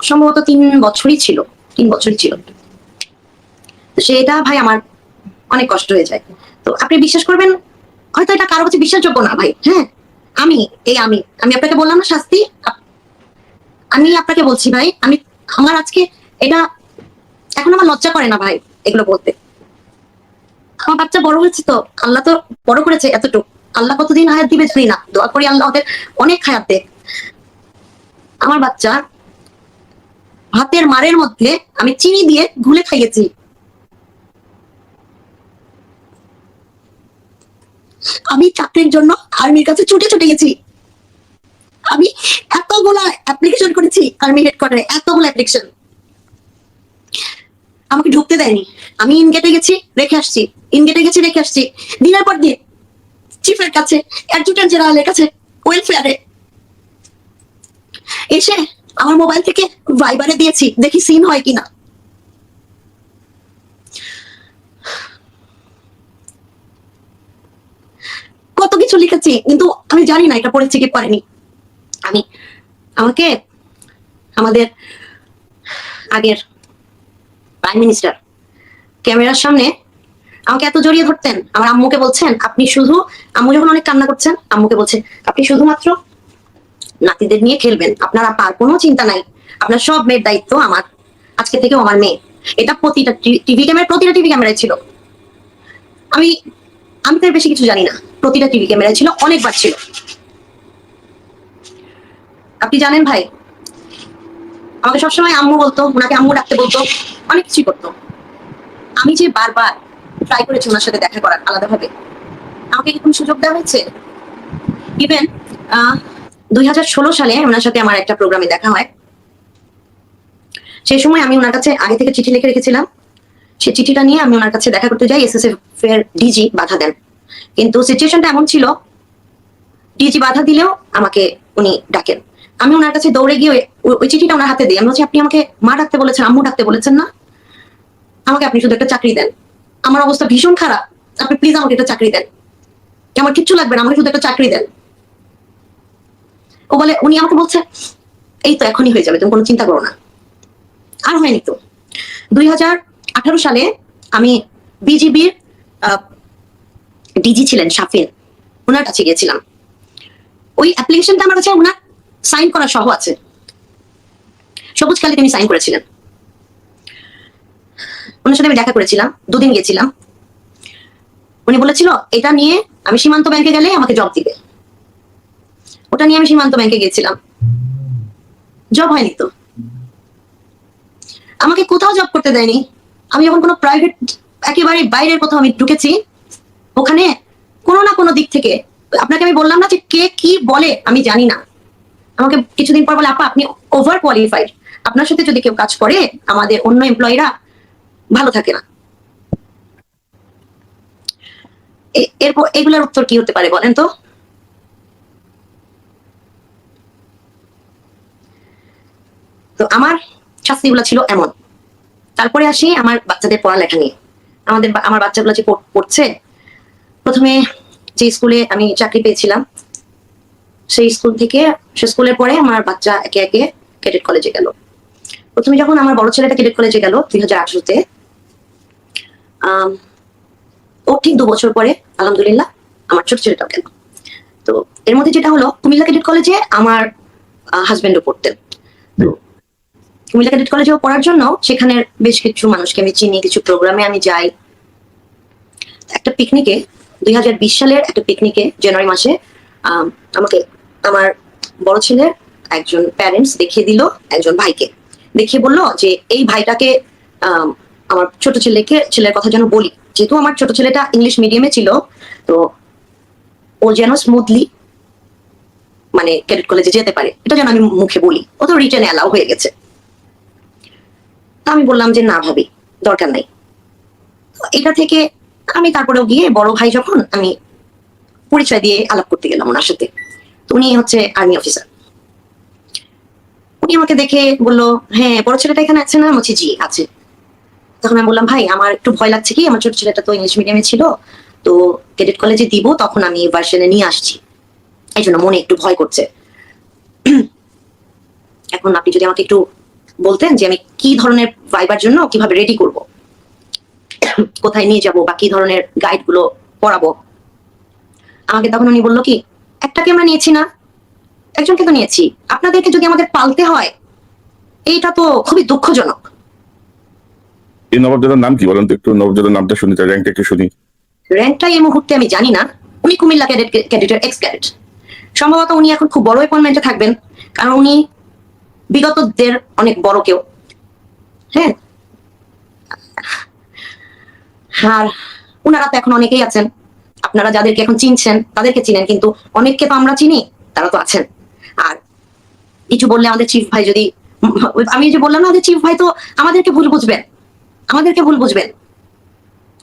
সম্ভবত 3 বছরই ছিল, 3 বছরই ছিল। তো সেটা ভাই আমার অনেক কষ্ট হয়ে যায়। তো আপনি বিশ্বাস করবেন, হয়তো এটা কারো কাছে বিশ্বাসযোগ্য না ভাই। হ্যাঁ, আমি আপনাকে বললাম না শাস্তি, আমি আপনাকে বলছি ভাই, আমার আজকে এটা এখন আমার লজ্জা করে না ভাই এগুলো বলতে। আমার বাচ্চা বড় হয়েছে, তো আল্লাহ তো বড় করেছে এতটুকু, আল্লাহ কতদিন হায়াত দিবে জানি না, দোয়া করি আল্লাহ ওদের অনেক হায়াত দেখ। আমার বাচ্চা ভাতের মারের মধ্যে আমি চিনি দিয়ে ঘুলে খাইয়েছি। আমি চাকরির জন্য আর্মির কাছে ছুটে গেছি, আমি এতগুলা অ্যাপ্লিকেশন করেছি আর্মি হেডকোয়ার্টারে, এতগুলো অ্যাপ্লিকেশন আমাকে ঢুকতে দেয়নি। আমি ইনগেটে গেছি রেখে আসছি, দিনের পর দিন চিফের কাছে, অ্যাডজুটেন্ট জেনারেলের কাছে, ওয়েলফেয়ারে এসে আমার মোবাইল থেকে ভাইবারে দিয়েছি, দেখি সিন হয় কিনা। কত কিছু লিখেছি, কিন্তু আমি জানি না এটা পড়েছি কি পারিনি। আমি আমাকে আমাদের আগের প্রাইম মিনিস্টার ক্যামেরার সামনে আমাকে এত জড়িয়ে ধরতেন, আমার আম্মুকে বলছেন আপনি শুধু, আম্মু যখন অনেক কান্না করছেন আম্মুকে বলছে আপনি শুধুমাত্র নাতিদের নিয়ে খেলবেন, আপনার আপার কোনো চিন্তা নাই, আপনার সব মেয়ের দায়িত্ব আমার, আজকে থেকেও আমার মেয়ে। এটা প্রতিটা প্রতিটা টিভি ক্যামেরায় ছিল। আমি আমি তার বেশি কিছু জানি না, প্রতিটা টিভি ক্যামেরায় ছিল, অনেকবার ছিল। আপনি জানেন ভাই, আমাকে সবসময় আম্মু বলতো, ওনাকে আম্মু ডাকতে বলতো, অনেক কিছুই করতো। আমি যে বারবার ট্রাই করেছি ওনার সাথে দেখা করার আলাদাভাবে, আমাকে কি কোনো সুযোগ দেওয়া হয়েছে? ইভেন 2016 সালে ওনার সাথে আমার একটা প্রোগ্রামে দেখা হয়। সেই সময় আমি ওনার কাছে আগে থেকে চিঠি লিখে রেখেছিলাম, সেই চিঠিটা নিয়ে আমি ওনার কাছে দেখা করতে যাই। এসএসএফ এর ডিজি বাধা দেন, কিন্তু সিচুয়েশনটা এমন ছিল ডিজি বাধা দিলেও আমাকে উনি ডাকেন। আমি ওনার কাছে দৌড়ে গিয়ে ওই চিঠিটা ওনার হাতে দিই। আমি বলছি আপনি আমাকে মা ডাকতে বলেছেন, আম্মু ডাকতে বলেছেন না, আমাকে আপনি শুধু একটা চাকরি দেন, আমার অবস্থা ভীষণ খারাপ, আপনি প্লিজ আমাকে একটা চাকরি দেন, আমার কিচ্ছু লাগবে না, আমাকে শুধু একটা চাকরি দেন। ও বলে, উনি আমাকে বলছে এই তো এখনই হয়ে যাবে, তুমি কোনো চিন্তা করো না। আর হয়নি তো। 2018 সালে আমি বিজিবির ডিজি ছিলেন শাফিন, ওনার কাছে গিয়েছিলাম। ওই অ্যাপ্লিকেশনটা আমার কাছে ওনার সাইন করা সহ আছে, সবুজ কালি তিনি সাইন করেছিলেন। ওনার সাথে আমি দেখা করেছিলাম, 2 দিন গেছিলাম। উনি বলেছিল এটা নিয়ে আমি সীমান্ত ব্যাংকে গেলে আমাকে জব দিবে। ওটা নিয়ে আমি সীমান্ত ব্যাংকে গিয়েছিলাম, জব হয়নি তো, আমাকে কোথাও জব করতে দেয়নি। আমি যখন কোনো প্রাইভেট একেবারে বাইরের কোথাও আমি ঢুকেছি, ওখানে কোনো না কোনো দিক থেকে, আপনাকে আমি বললাম না যে কে কি বলে আমি জানি না, আমাকে কিছুদিন পর বলে আপা আপনি ওভার কোয়ালিফাইড, আপনার সাথে যদি কেউ কাজ করে আমাদের অন্য এমপ্লয়িরা ভালো থাকে না। এরপর এগুলোর উত্তর কি হতে পারে বলেন তো? তো আমার শাস্তিগুলো ছিল এমন। তারপরে আসি আমার বাচ্চাদের পড়ালেখা নিয়ে। আমার বাচ্চাগুলো যে পড়ছে, প্রথমে যে স্কুলে আমি চাকরি পেয়েছিলাম সেই স্কুল থেকে, সে স্কুলের পরে আমার বাচ্চা একে একে ক্যাডেট কলেজে গেল। প্রথমে যখন আমার বড় ছেলেটা ক্যাডেট কলেজে গেল 2018-তে, ও ঠিক 2 বছর পরে আলহামদুলিল্লাহ আমার ছোট ছেলেটাও গেল। তো এর মধ্যে যেটা হলো, কুমিল্লা ক্যাডেট কলেজে আমার হাজবেন্ডও পড়তেন। তো কুমিল্লা ক্যাডেট কলেজে পড়ার জন্য সেখানের বেশ কিছু মানুষকে আমি চিনি, কিছু প্রোগ্রামে আমি যাই। একটা পিকনিকে, 2020 সালের একটা পিকনিকে জানুয়ারি মাসে আমাকে আমার বড় ছেলের একজন প্যারেন্টস দেখিয়ে দিল, একজন ভাইকে দেখিয়ে বললো যে এই ভাইটাকে আমার ছোট ছেলের কথা যেন বলি, যেহেতু আমার ছোট ছেলেটা ইংলিশ মিডিয়ামে ছিল, তো ও যেন স্মুথলি মানে ক্যাডেট কলেজে যেতে পারে, এটা যেন আমি মুখে বলি, ও তো রিটেনে অ্যালাউ হয়ে গেছে। আমি বললাম যে না ভাবি, দরকার নাই। এটা থেকে আমি তারপরেও গিয়ে বড় ভাই যখন আমি পরিচয় দিয়ে আলাপ করতে গেলাম ওনার সাথে, তো উনি হচ্ছে আর্মি অফিসার। উনি আমাকে দেখে বললো হ্যাঁ বড় ছেলেটা এখানে আছে না? আমি বলছি জি আছে। তখন আমি বললাম ভাই আমার একটু ভয় লাগছে, কি আমার ছোট ছেলেটা তো ইংলিশ মিডিয়ামে ছিল, তো ক্যাডেট কলেজে দিব, তখন আমি ভার্সনে নিয়ে আসছি, এই জন্য মনে একটু ভয় করছে। এখন আপনি যদি আমাকে একটু বলতেন যে আমি কি ধরনের ভাইবার জন্য কিভাবে রেডি করব, কোথায় নিয়ে যাব বা কি ধরনের গাইড গুলো পড়াবো। আমাকে তখন উনি বললো কি, একটাকে আমরা নিয়েছি না, একজনকে তো নিয়েছি, আপনাদেরকে যদি আমাদের পালতে হয় এইটা তো খুবই দুঃখজনক। এই নবাবজাদার নাম কি বলেন তো একটু, নবাবজাদার নামটা শুনি, তার র্যাঙ্কটা একটু শুনি। র্যাঙ্কটা এই মুহূর্তে আমি জানি না, উনি কুমিল্লা ক্যাডেটের এক্স ক্যাডেট, সম্ভবত উনি এখন খুব বড় অ্যাপয়েন্টমেন্টে থাকবেন, কারণ উনি বিগতদের অনেক বড় কেউ। হ্যাঁ, আর উনারা তো এখন অনেকেই আছেন, আপনারা যাদেরকে এখন চিনছেন তাদেরকে চিনেন, কিন্তু অনেককে তো আমরা চিনি, তারা তো আছেন। আর কিছু বললে আমাদের চিফ ভাই যদি, আমি যে বললাম না আমাদের চিফ ভাই তো আমাদেরকে ভুল বুঝবেন, আমাদেরকে ভুল বুঝবেন।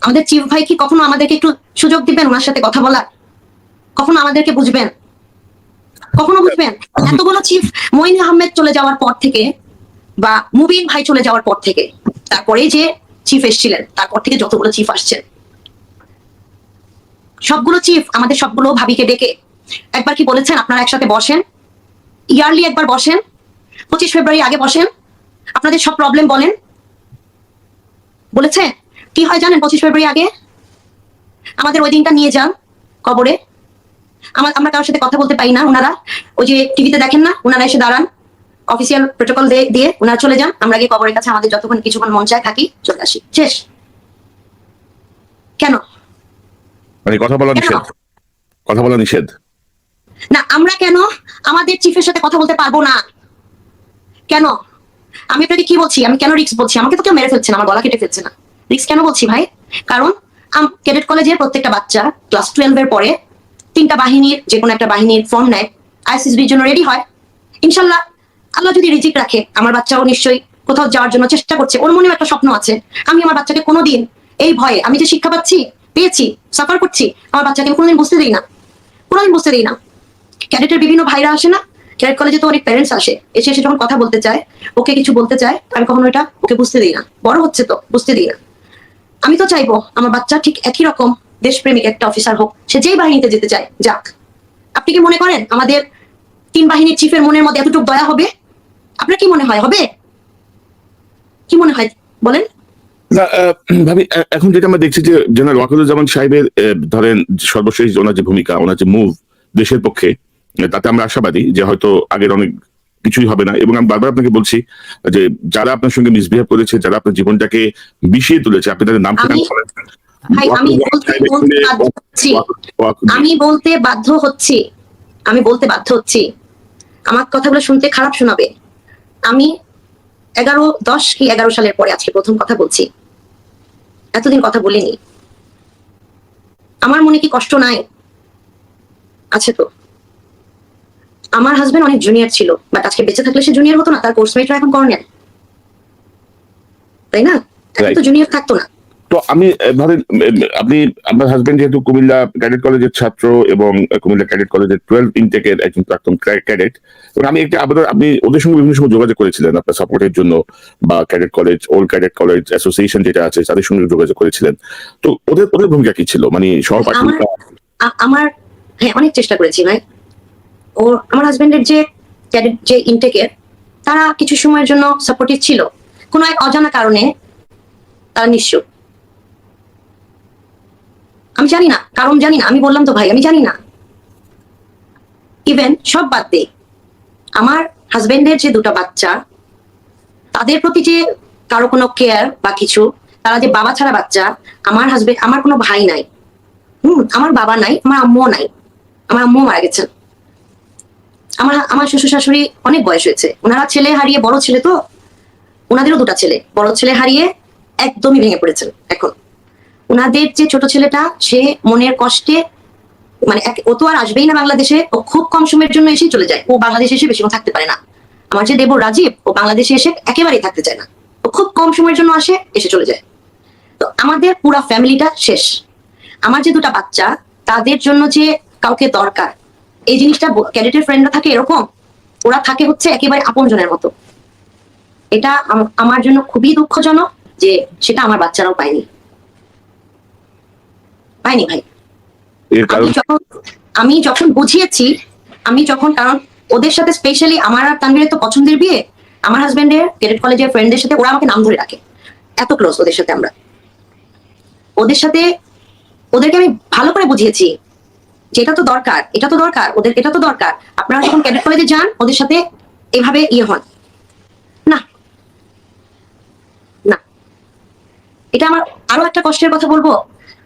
আমাদের চিফ ভাই কি কখনো আমাদেরকে একটু সুযোগ দিবেন ওনার সাথে কথা বলার? কখনো আমাদেরকে বুঝবেন? কখনো বুঝবেন? এতগুলো চিফ মঈন আহমেদ চলে যাওয়ার পর থেকে বা মুবিন ভাই চলে যাওয়ার পর থেকে, তারপরে যে চিফ এসেছিলেন তারপর থেকে যতগুলো চিফ আসছেন, সবগুলো চিফ আমাদের সবগুলো ভাবিকে ডেকে একবার কি বলেছেন আপনারা একসাথে বসেন, ইয়ারলি একবার বসেন, 25 ফেব্রুয়ারি আগে বসেন, আপনাদের সব প্রবলেম বলেন? বলেছে? কি হয় জানেন 25 ফেব্রুয়ারি আগে? আমাদের ওই দিনটা নিয়ে যান কবরে, আমরা কারোর সাথে কথা বলতে পারি না, ওনারা ওই যে টিভিতে দেখেন না, ওনারা এসে দাঁড়ান অফিসিয়াল প্রোটোকল দিয়ে ওনারা চলে যান, আমরা গিয়ে কবরের কাছে আমাদের যতক্ষণ কিছুক্ষণ মন চায় থাকি, চলে আসি, শেষ। কেন? মানে কথা বলা নিষেধ, কথা বলা নিষেধ না, আমরা কেন আমাদের চিফের সাথে কথা বলতে পারবো না? কেন? আমি আপনাকে কি বলছি, আমি কেন রিস্ক বলছি? আমাকে তো কেউ মেরে ফেলছে না, আমার গলা কেটে ফেলছে না। রিস্ক কেন বলছি ভাই? কারণ ক্যাডেট কলেজের প্রত্যেকটা বাচ্চা ক্লাস 12 এর পরে 3টা বাহিনীর যে কোনো একটা বাহিনীর ফর্ম নেয়, আইসিসবির জন্য রেডি হয়। ইনশাল্লাহ আল্লাহ যদি রিজিক রাখে, আমার বাচ্চাও নিশ্চয়ই কোথাও যাওয়ার জন্য চেষ্টা করছে, ওর মনেও একটা স্বপ্ন আছে। আমি আমার বাচ্চাকে কোনোদিন এই ভয়ে, আমি যে শিক্ষা পেয়েছি, সাফার করছি, আমার বাচ্চাকে কোনোদিন বুঝতে দিই না, কোনোদিন বুঝতে দিই না। ক্যাডেটের বিভিন্ন ভাইরা আসে না, ক্যাডেট কলেজে তো অনেক প্যারেন্টস আসে, এসে যখন কথা বলতে চায়, ওকে কিছু বলতে চায়, আমি কখনো এটা ওকে বুঝতে দিই না, বড় হচ্ছে তো বুঝতে দিই না। আমি তো চাইবো আমার বাচ্চা ঠিক একই রকম দেশপ্রেমিক একটা অফিসার হোক, সে যেই বাহিনীতে যেতে চায় যাক। আপনি কি মনে করেন আমাদের 3 বাহিনীর চিফের মনের মধ্যে এতটুকু দয়া হবে? আপনার কি মনে হয় হবে? কি মনে হয় বলেন? না, ভাবি এখন যেটা আমরা দেখছি যে জেনারেল ওয়াকারুজ্জামান সাহেবের ধরেন সর্বশেষ ওনার যে ভূমিকা, ওনার যে মুভ দেশের পক্ষে, তাতে আমরা আশাবাদী যে হয়তো আগের অনেক কিছুই হবে না। এবং আমি বারবার আপনাকে বলছি যে যারা আপনার সঙ্গে মিসবিহেভ করেছে, যারা আপনার জীবনটাকে বিষিয়ে তুলেছে, আপনি তাদের নাম ঠিকানা বলেন। ভাই আমি বলতে বাধ্য হচ্ছি, আমি বলতে বাধ্য হচ্ছি, আমার কথাগুলো শুনতে খারাপ শোনাবে। আমি 10 কি 11 সালের পরে আজকে প্রথম কথা বলছি, এতদিন কথা বলিনি। আমার মনে কি কষ্ট নাই? আছে তো। আমার হাজবেন্ড অনেক জুনিয়র ছিল, বাট আজকে বেঁচে থাকলে সে জুনিয়র হতো না, তার কোর্সমেটরা এখন কর্নেল, তাই না? এখন তো জুনিয়র থাকতো না। তো আমি ধরেন আপনি আপনার হাজবেন্ড যেহেতু কুমিল্লা ক্যাডেট কলেজের ছাত্র এবং কুমিল্লা ক্যাডেট কলেজের 12 ইনটেকের একজন প্রাক্তন ক্যাডেট, এবং আমি একটা আবেদন, আপনি ওদের সঙ্গে বিভিন্ন সময় যোগাযোগ করেছিলেন আপনার সাপোর্টের জন্য, বা cadet college, old cadet college association যেটা আছে তাদের সঙ্গে যোগাযোগ করেছিলেন। তো ওদের ভূমিকা কি ছিল, মানে সহপাঠী? আমার হ্যাঁ অনেক চেষ্টা করেছি ভাই। আমার হাজবেন্ডের যে ক্যাডেট যে ইনটেকের, তারা কিছু সময়ের জন্য সাপোর্টিভ ছিল, কোনো এক অজানা কারণে তারা নিঃস্ব। আমি জানি না কারণ, জানি না, আমি বললাম তো ভাই আমি জানি না। ইভেন সব বাদ দে, আমার হাজবেন্ডের যে 2টা বাচ্চা, তাদের প্রতি যে কারো কোনো কেয়ার বা কিছু, তারা যে বাবা ছাড়া বাচ্চা, আমার কোনো ভাই নাই, আমার বাবা নাই, আমার আম্মুও নাই, আমার আম্মু মারা গেছেন। আমার শ্বশুর শাশুড়ি অনেক বয়স হয়েছে, ওনারা ছেলে হারিয়ে, বড় ছেলে তো, ওনাদেরও 2টা ছেলে, বড় ছেলে হারিয়ে একদমই ভেঙে পড়েছেন। এখন ওনাদের যে ছোট ছেলেটা, সে মনের কষ্টে, মানে ও তো আর আসবেই না বাংলাদেশে, ও খুব কম সময়ের জন্য এসে চলে যায়, ও বাংলাদেশে এসে বেশিক্ষণ থাকতে পারে না। আমার যে দেবর রাজীব, ও বাংলাদেশে এসে একেবারেই থাকতে চায় না, ও খুব কম সময়ের জন্য আসে, এসে চলে যায়। তো আমাদের পুরো ফ্যামিলিটা শেষ। আমার যে 2টা বাচ্চা, তাদের জন্য যে কাউকে দরকার, এই জিনিসটা ক্যাডেটের ফ্রেন্ডরা থাকে এরকম, ওরা থাকে হচ্ছে একেবারে আপনজনের মতো। এটা আমার জন্য খুবই দুঃখজনক যে সেটা আমার বাচ্চারাও পায়নি ভাই। আমি যখন বুঝিয়েছি, কারণ ওদের সাথে স্পেশালি আমার আর তানভীরের তো পছন্দের বিয়ে, আমার হাজবেন্ডের ক্যাডেট কলেজের ফ্রেন্ডদের সাথে ওরা আমাকে নাম ধরে রাখে, এত ক্লোজ ওদের সাথে আমরা। ওদেরকে আমি ভালো করে বুঝিয়েছি যে এটা তো দরকার, ওদের এটা তো দরকার। আপনারা যখন ক্যাডেট কলেজে যান, ওদের সাথে এভাবে হন না। না, এটা আমার আরো একটা কষ্টের কথা বলবো।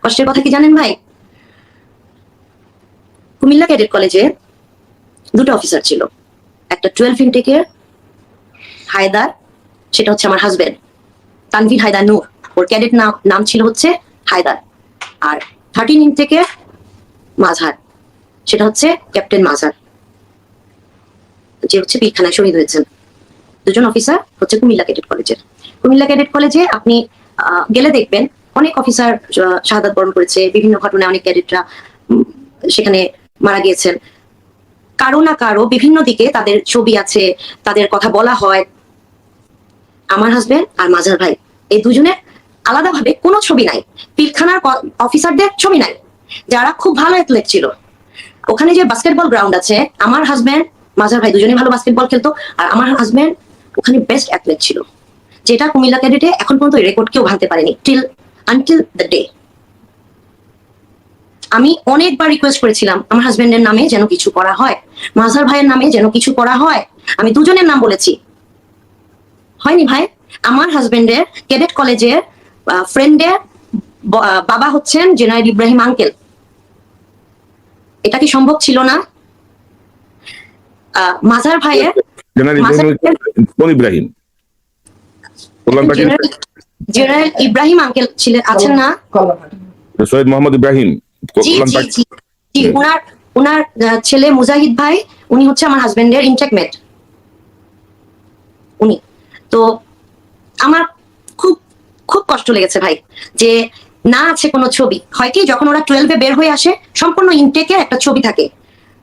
কষ্টের কথা কি জানেন ভাই? কুমিল্লা ক্যাডেট কলেজে 2টা অফিসার ছিল, একটা 12 ইনটেকের হায়দার, সেটা হচ্ছে আমার হাজবেন্ড তানভীর হায়দার নূর, ওর ক্যাডেট নাম ছিল হচ্ছে হায়দার। আর 13 ইনটেকের মাঝার, সেটা হচ্ছে ক্যাপ্টেন মাঝার, যে হচ্ছে পিলখানায় শহীদ হয়েছেন। 2জন অফিসার হচ্ছে কুমিল্লা ক্যাডেট কলেজের। কুমিল্লা ক্যাডেট কলেজে আপনি গেলে দেখবেন অনেক অফিসার শাহাদাত বরণ করেছে, বিভিন্ন ঘটনায় অনেক ক্যাডেটরা সেখানে মারা গিয়েছেন। কারো না কারো বিভিন্ন দিকে তাদের ছবি আছে, তাদের কথা বলা হয়। আমার হাজবেন্ড আর মাজার ভাই এই দুজনের আলাদাভাবে কোনো ছবি নাই। পিলখানার অফিসারদের ছবি নাই, যারা খুব ভালো অ্যাথলেট ছিল। ওখানে যে বাস্কেটবল গ্রাউন্ড আছে, আমার হাজবেন্ড মাজার ভাই দুজনেই ভালো বাস্কেটবল খেলতো, আর আমার হাজবেন্ড ওখানে বেস্ট অ্যাথলেট ছিল, যেটা কুমিল্লা ক্যাডেটে এখন পর্যন্ত রেকর্ড কেউ ভাঙতে পারেনি আনটিল দ্য ডে। আমি অনেকবার রিকোয়েস্ট করেছিলাম আমার হাজবেন্ডের নামে যেন কিছু করা হয়, মাজার ভাইয়ের নামে যেন কিছু করা হয়। আমি দুজনের নাম বলেছি, হয়নি ভাই। আমার হাজবেন্ডের ক্যাডেট কলেজের ফ্রেন্ডের বাবা হচ্ছেন জেনারেল ইব্রাহিম আঙ্কেল। এটা কি সম্ভব ছিল না? মাজার ভাইয়ের কোন ইব্রাহিম? জেনারেল ইব্রাহিম আঙ্কেল ছিলেন, আছেন না? সৈয়দ মোহাম্মদ ইব্রাহিম। জি জি জি জি, উনার ছেলে মুজাহিদ ভাই, উনি হচ্ছে আমার হাজবেন্ডের ইনটেকমেট। উনি তো আমার খুব খুব কষ্ট লেগেছে ভাই, যে না আছে কোনো ছবি। হয় কি, যখন ওরা 12-এ বের হয়ে আসে সম্পূর্ণ ইনটেকের একটা ছবি থাকে,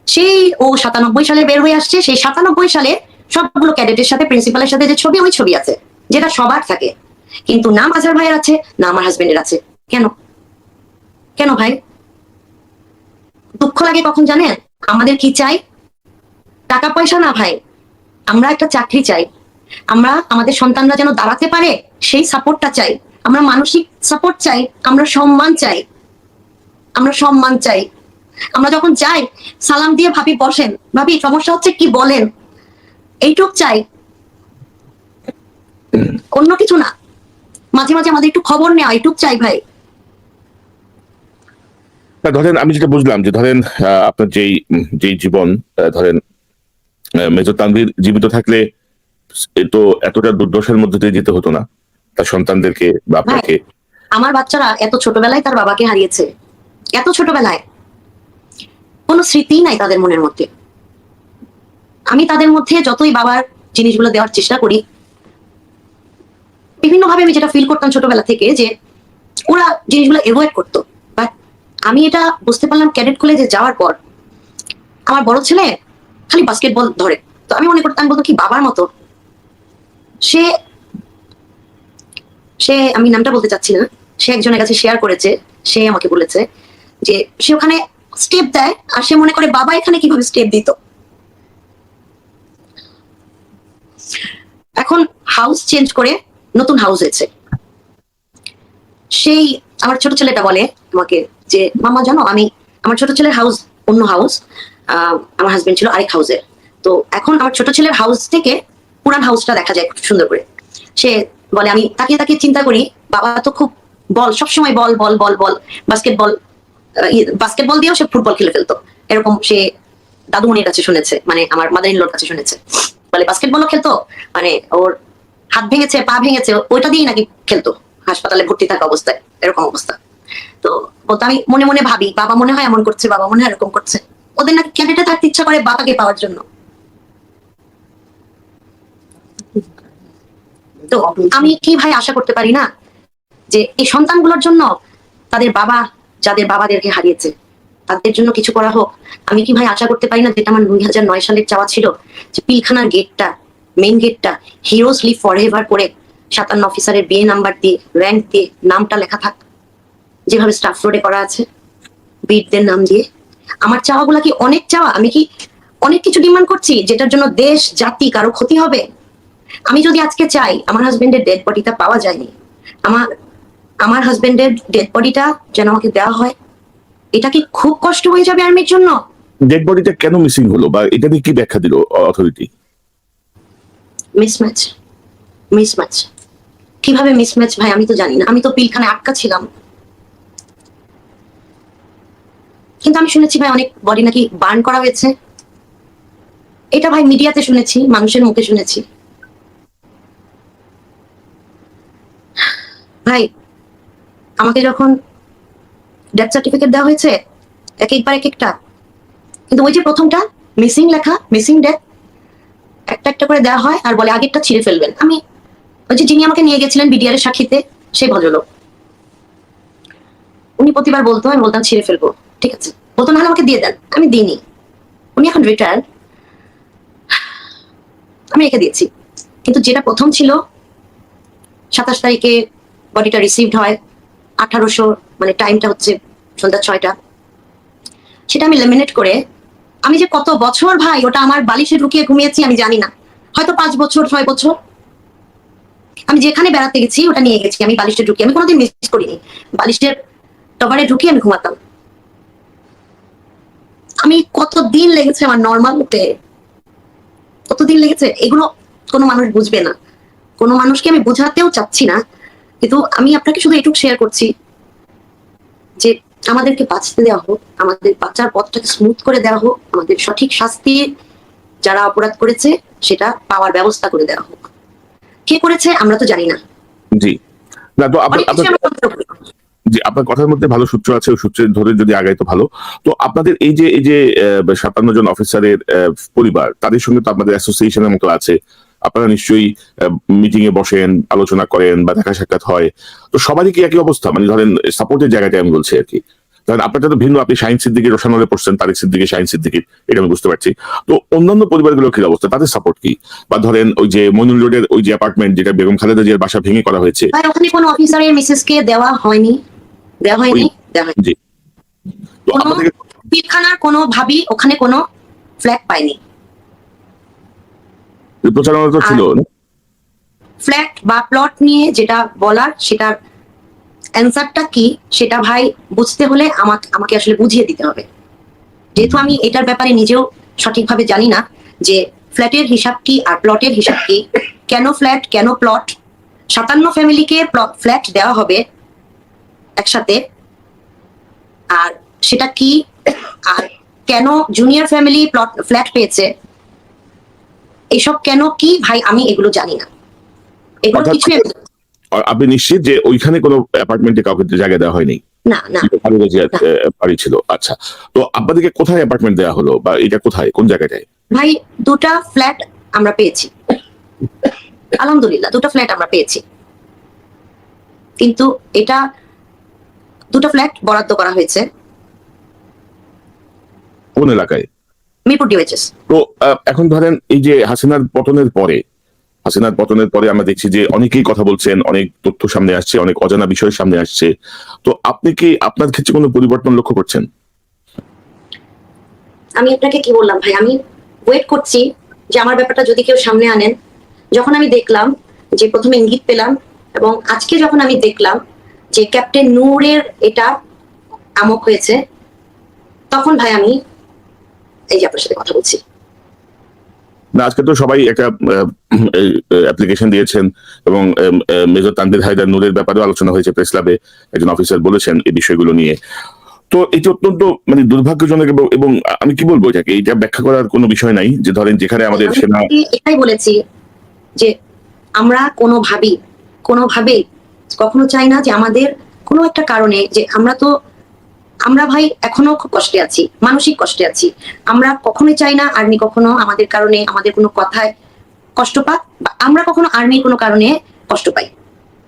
সেই ও 97 সালে বের হয়ে আসছে, সেই 97 সালে সবগুলো ক্যাডেটের সাথে প্রিন্সিপালের সাথে যে ছবি, ওই ছবি আছে, যেটা সবার থাকে, কিন্তু না মাজার ভাইয়ের আছে না আমার হাজবেন্ডের আছে। কেন কেন ভাই? দুঃখ লাগে কখন জানেন? আমাদের কি চাই? টাকা পয়সা না ভাই, আমরা একটা চাকরি চাই, আমরা আমাদের সন্তানরা যেন দাঁড়াতে পারে সেই সাপোর্টটা চাই, আমরা মানসিক সাপোর্ট চাই, আমরা সম্মান চাই, আমরা সম্মান চাই। আমরা যখন যাই সালাম দিয়ে ভাবি বসেন, ভাবি সমস্যা হচ্ছে কি বলেন, এইটুক চাই, অন্য কিছু না। মাঝে মাঝে আমাদের একটু খবর নেওয়া, এইটুক চাই ভাই। ধরেন আমি যেটা বুঝলাম যে ধরেন আপনার যেই জীবন, ধরেন মেজর তানভীর জীবিত থাকলে তো এতটা দুর্দশার মধ্যে দিয়ে যেতে হতো না তার সন্তানদেরকে বা আপনাকে। আমার বাচ্চারা এত ছোটবেলায় তার বাবাকে হারিয়েছে, এত ছোটবেলায় কোনো স্মৃতি নাই তাদের মনের মধ্যে। আমি তাদের মধ্যে যতই বাবার জিনিসগুলো দেওয়ার চেষ্টা করি, বিভিন্ন ভাবে আমি যেটা ফিল করতাম ছোটবেলা থেকে, যে ওরা জিনিসগুলো এভয়েড করতো। বাট আমি এটা বুঝতে পারলাম ক্যাডেট কলেজে যাওয়ার পর। আমার বড় ছেলে খালি বাস্কেটবল ধরে, তো আমি মনে করতাম, বলতো কি বাবার মতো। সে সে আমি নামটা বলতে চাচ্ছি না, সে একজনের কাছে শেয়ার করেছে, সে আমাকে বলেছে যে সে ওখানে স্টেপ দেয় আর সে মনে করে বাবা এখানে কিভাবে স্টেপ দিত। এখন হাউস চেঞ্জ করে নতুন হাউস হয়েছে, সেই আমার ছোট ছেলেটা বলে আমাকে যে মামা জানো, আমি আমার ছোট ছেলের হাউস অন্য হাউস, আমার হাজবেন্ড ছিল আরেক হাউসে, তো এখন আমার ছোট ছেলের হাউস থেকে পুরান হাউসটা দেখা যায় খুব সুন্দর করে। সে বলে, আমি তাকিয়ে তাকিয়ে চিন্তা করি, বাবা তো খুব বল, সবসময় বল বল বল বল, বাস্কেটবল বাস্কেটবল দিয়েও সে ফুটবল খেলে ফেলতো, এরকম সে দাদুমণির কাছে শুনেছে, মানে আমার মাদার ইন লর কাছে শুনেছে। বলে বাস্কেটবলও খেলতো, মানে ওর হাত ভেঙেছে, পা ভেঙেছে, ওইটা দিয়েই নাকি খেলতো হাসপাতালে ভর্তি থাকা অবস্থায়, এরকম অবস্থা। তো বলতো, আমি মনে মনে ভাবি বাবা মনে হয় এমন করছে, বাবা মনে হয় এরকম করছে। ওদের নাকি ক্যাডেটে থাকতে ইচ্ছা করে বাবাকে পাওয়ার জন্য। তো আমি কি ভাই আশা করতে পারি না যে এই সন্তানগুলোর জন্য তাদের বাবা, যাদের বাবাদেরকে হারিয়েছে, তাদের জন্য কিছু করা হোক? আমি কি ভাই আশা করতে পারি না, যেটা আমার 2009 সালের চাওয়া ছিল, যে পিলখানার গেটটা, মেইন গেটটা হিরোজ লিভ ফরএভার করে 57 অফিসারের বিএ নাম্বার দিয়ে, র্যাঙ্ক দিয়ে নামটা লেখা থাক, যেভাবে স্টাফ রোডে করা আছে বীরদের নাম দিয়ে। আমার চাওয়াগুলা কি অনেক চাওয়া? আমি কি অনেক কিছু ডিমান্ড করছি যেটার জন্য দেশ জাতি কারো ক্ষতি হবে? আমি যদি আজকে চাই আমার হাজবেন্ডের ডেড বডিটা পাওয়া যায়নি, আমার হাজবেন্ডের ডেড বডিটা যেন আমাকে দেওয়া হয়, এটা কি খুব কষ্ট হয়ে যাবে আর্মির জন্য? ডেড বডিটা কেন মিসিং হলো বা এটা নিয়ে কি ব্যাখ্যা দিল অথরিটি? Mismatch, mismatch. কিভাবে মিসম্যাচ ভাই আমি তো জানি না, আমি তো পিলখানে আটকা ছিলাম। কিন্তু আমি শুনেছি ভাই অনেক বডি নাকি বার্ন করা হয়েছে, এটা ভাই মিডিয়াতে শুনেছি, মানুষের মুখে শুনেছি। ভাই আমাকে যখন ডেথ সার্টিফিকেট দেওয়া হয়েছে এক একবার এক একটা, কিন্তু ওই যে প্রথমটা মিসিং লেখা, মিসিং ডেথ, একটা একটা করে দেওয়া হয় আর বলে আগেরটা ছিঁড়ে ফেলবেন। আমি ওই যে যিনি আমাকে নিয়ে গেছিলেন বিডিআর এর সাক্ষীতে, সেই ভদ্রলোক, উনি প্রতিবার বলতো, আমি বলতাম ছিঁড়ে ফেলবো, ঠিক আছে বলতো, নাহলে আমাকে দিয়ে দেন, আমি দিইনি। উনি এখন রিটায়ার্ড, আমি রেখে দিয়েছি। কিন্তু যেটা প্রথম ছিল 27 তারিখে বডিটা রিসিভড হয়, 1800 মানে টাইমটা হচ্ছে সন্ধ্যা 6টা, সেটা আমি লেমিনেট করে, আমি যে কত বছর ভাই ওটা আমার বালিশে ঢুকিয়ে ঘুমিয়েছি আমি জানি না, হয়তো 5 বছর 6 বছর। আমি যেখানে বেড়াতে গেছি ওটা নিয়ে গেছি, আমি বালিশে ঢুকিয়ে, আমি কোনোদিন মিস করিনি, বালিশের কভারে ঢুকিয়ে আমি ঘুমাতাম। আমি কতদিন লেগেছে আমার নর্মাল হতে, কতদিন লেগেছে, এগুলো কোনো মানুষ বুঝবে না, কোনো মানুষকে আমি বোঝাতেও চাচ্ছি না, কিন্তু আমি আপনাকে শুধু এটুকু শেয়ার করছি যে আমাদেরকে বাঁচতে দেওয়া হোক, আমাদের বাঁচার পথটাকে স্মুথ করে দেওয়া হোক, আমাদের সঠিক শাস্তি যারা অপরাধ করেছে সেটা পাওয়ার ব্যবস্থা করে দেওয়া হোক। কে করেছে আমরা তো জানি না। জি, না তো অনেক কিছু আমরা বলতে পারবো না। জি, আপনার কথার মধ্যে ভালো সূত্র আছে, ওই সূত্রে ধরে যদি আগাই তো ভালো। তো আপনাদের এই যে 57 জন অফিসারের পরিবার, তাদের সঙ্গে তো আপনাদের অ্যাসোসিয়েশনের মতো আছে, আপনারা নিশ্চয়ই মিটিং এ বসেন, আলোচনা করেন বা দেখা সাক্ষাৎ হয়। তো সবারই কি একই অবস্থা? মানে ধরেন সাপোর্টের জায়গাটা আমি বলছি আর কি। ধরেন আপনারটা তো ভিন্ন, আপনি শাহিন সিদ্দিকীর রোশানলে পড়ছেন, তারিক সিদ্দিকী শাহিন সিদ্দিকীর, এটা আমি বুঝতে পারছি। তো অন্যান্য পরিবারগুলোর কি অবস্থা, তাদের সাপোর্ট কি? বা ধরেন ওই যে মইনুল রোডের ওই যে অ্যাপার্টমেন্ট, যেটা বেগম খালেদা জিয়ার বাসা ভেঙে করা হয়েছে, ভাই ওখানে কোনো অফিসারের মিসেসকে দেওয়া হয়নি, দেওয়া হয়নি, দেওয়া হয়নি। জি, তো কোনো আপনাদের পিলখানার কোনো ভাবি ওখানে কোনো ফ্ল্যাট পায়নি। প্রচারণা তো ছিল না? ফ্ল্যাট বা প্লট নিয়ে যেটা বলার, সেটার অ্যান্সারটা কি সেটা ভাই বুঝতে হলে আমাকে আসলে বুঝিয়ে দিতে হবে, যেহেতু আমি এটার ব্যাপারে নিজেও সঠিকভাবে জানি না যে ফ্ল্যাটের হিসাব কি আর প্লটের হিসাব কি, কেন ফ্ল্যাট কেন প্লট, 57 ফ্যামিলিকে ফ্ল্যাট দেওয়া হবে একসাথে, আর সেটা কি, আর কেন জুনিয়র ফ্যামিলি ফ্ল্যাট পেয়েছে, এসব কেন কি ভাই আমি এগুলো জানি না, এগুলো অর্থাৎ কিছু আপনি নিশ্চিত যে ওইখানে কোনো অ্যাপার্টমেন্টে কাউকে জায়গা দেওয়া হয়নি? না না খালেদা জিয়ার না। বাড়ি ছিল। আচ্ছা, তো আপনাদেরকে কোথায় অ্যাপার্টমেন্ট দেওয়া হলো, বা এটা কোথায়, কোন জায়গাটায়? ভাই দুটা ফ্ল্যাট আমরা পেয়েছি, আলহামদুলিল্লাহ দুটো ফ্ল্যাট আমরা পেয়েছি, কিন্তু এটা দুটো ফ্ল্যাট বরাদ্দ করা হয়েছে কোন এলাকায়? মিরপুর ডিওএইচএস। তো এখন ধরেন এই যে হাসিনার পতনের পরে আমরা দেখছি যে অনেকেই কথা বলছেন, অনেক তথ্য সামনে আসছে, অনেক অজানা বিষয় সামনে আসছে। তো আপনি কি আপনার ক্ষেত্রে কোনো পরিবর্তন লক্ষ্য করছেন? আমি আপনাকে কি বললাম ভাই, আমি ওয়েট করছি যে আমার ব্যাপারটা যদি কেউ সামনে আনেন। যখন আমি দেখলাম যে প্রথমে ইঙ্গিত পেলাম, এবং আজকে যখন আমি দেখলাম যে ক্যাপ্টেন নূরের এটা আমক হয়েছে, তখন ভাই আমি এই যে আপনার সাথে কথা বলছি। না, আজকে তো সবাই একটা অ্যাপ্লিকেশন দিয়েছেন, এবং মেজর তানভীর হায়দার নূরের ব্যাপারেও আলোচনা হয়েছে প্রেস ক্লাবে, একজন অফিসার বলেছেন এই বিষয়গুলো নিয়ে। তো এটি অত্যন্ত মানে দুর্ভাগ্যজনক, এবং আমি কি বলবো এটাকে, এটা ব্যাখ্যা করার কোনো বিষয় নাই যে ধরেন যেখানে আমাদের আমি সেনা, এটাই বলেছি যে আমরা কোনোভাবে কখনো চাই না যে আমাদের কোনো একটা কারণে, যে আমরা ভাই এখনো খুব কষ্টে আছি, মানসিক কষ্টে আছি, আমরা কখনোই চাই না আর্মি কখনো আমাদের কারণে, আমাদের কোনো কথায় কষ্ট পাক, বা আমরা কখনো আর্মির কোনো কারণে কষ্ট পাই।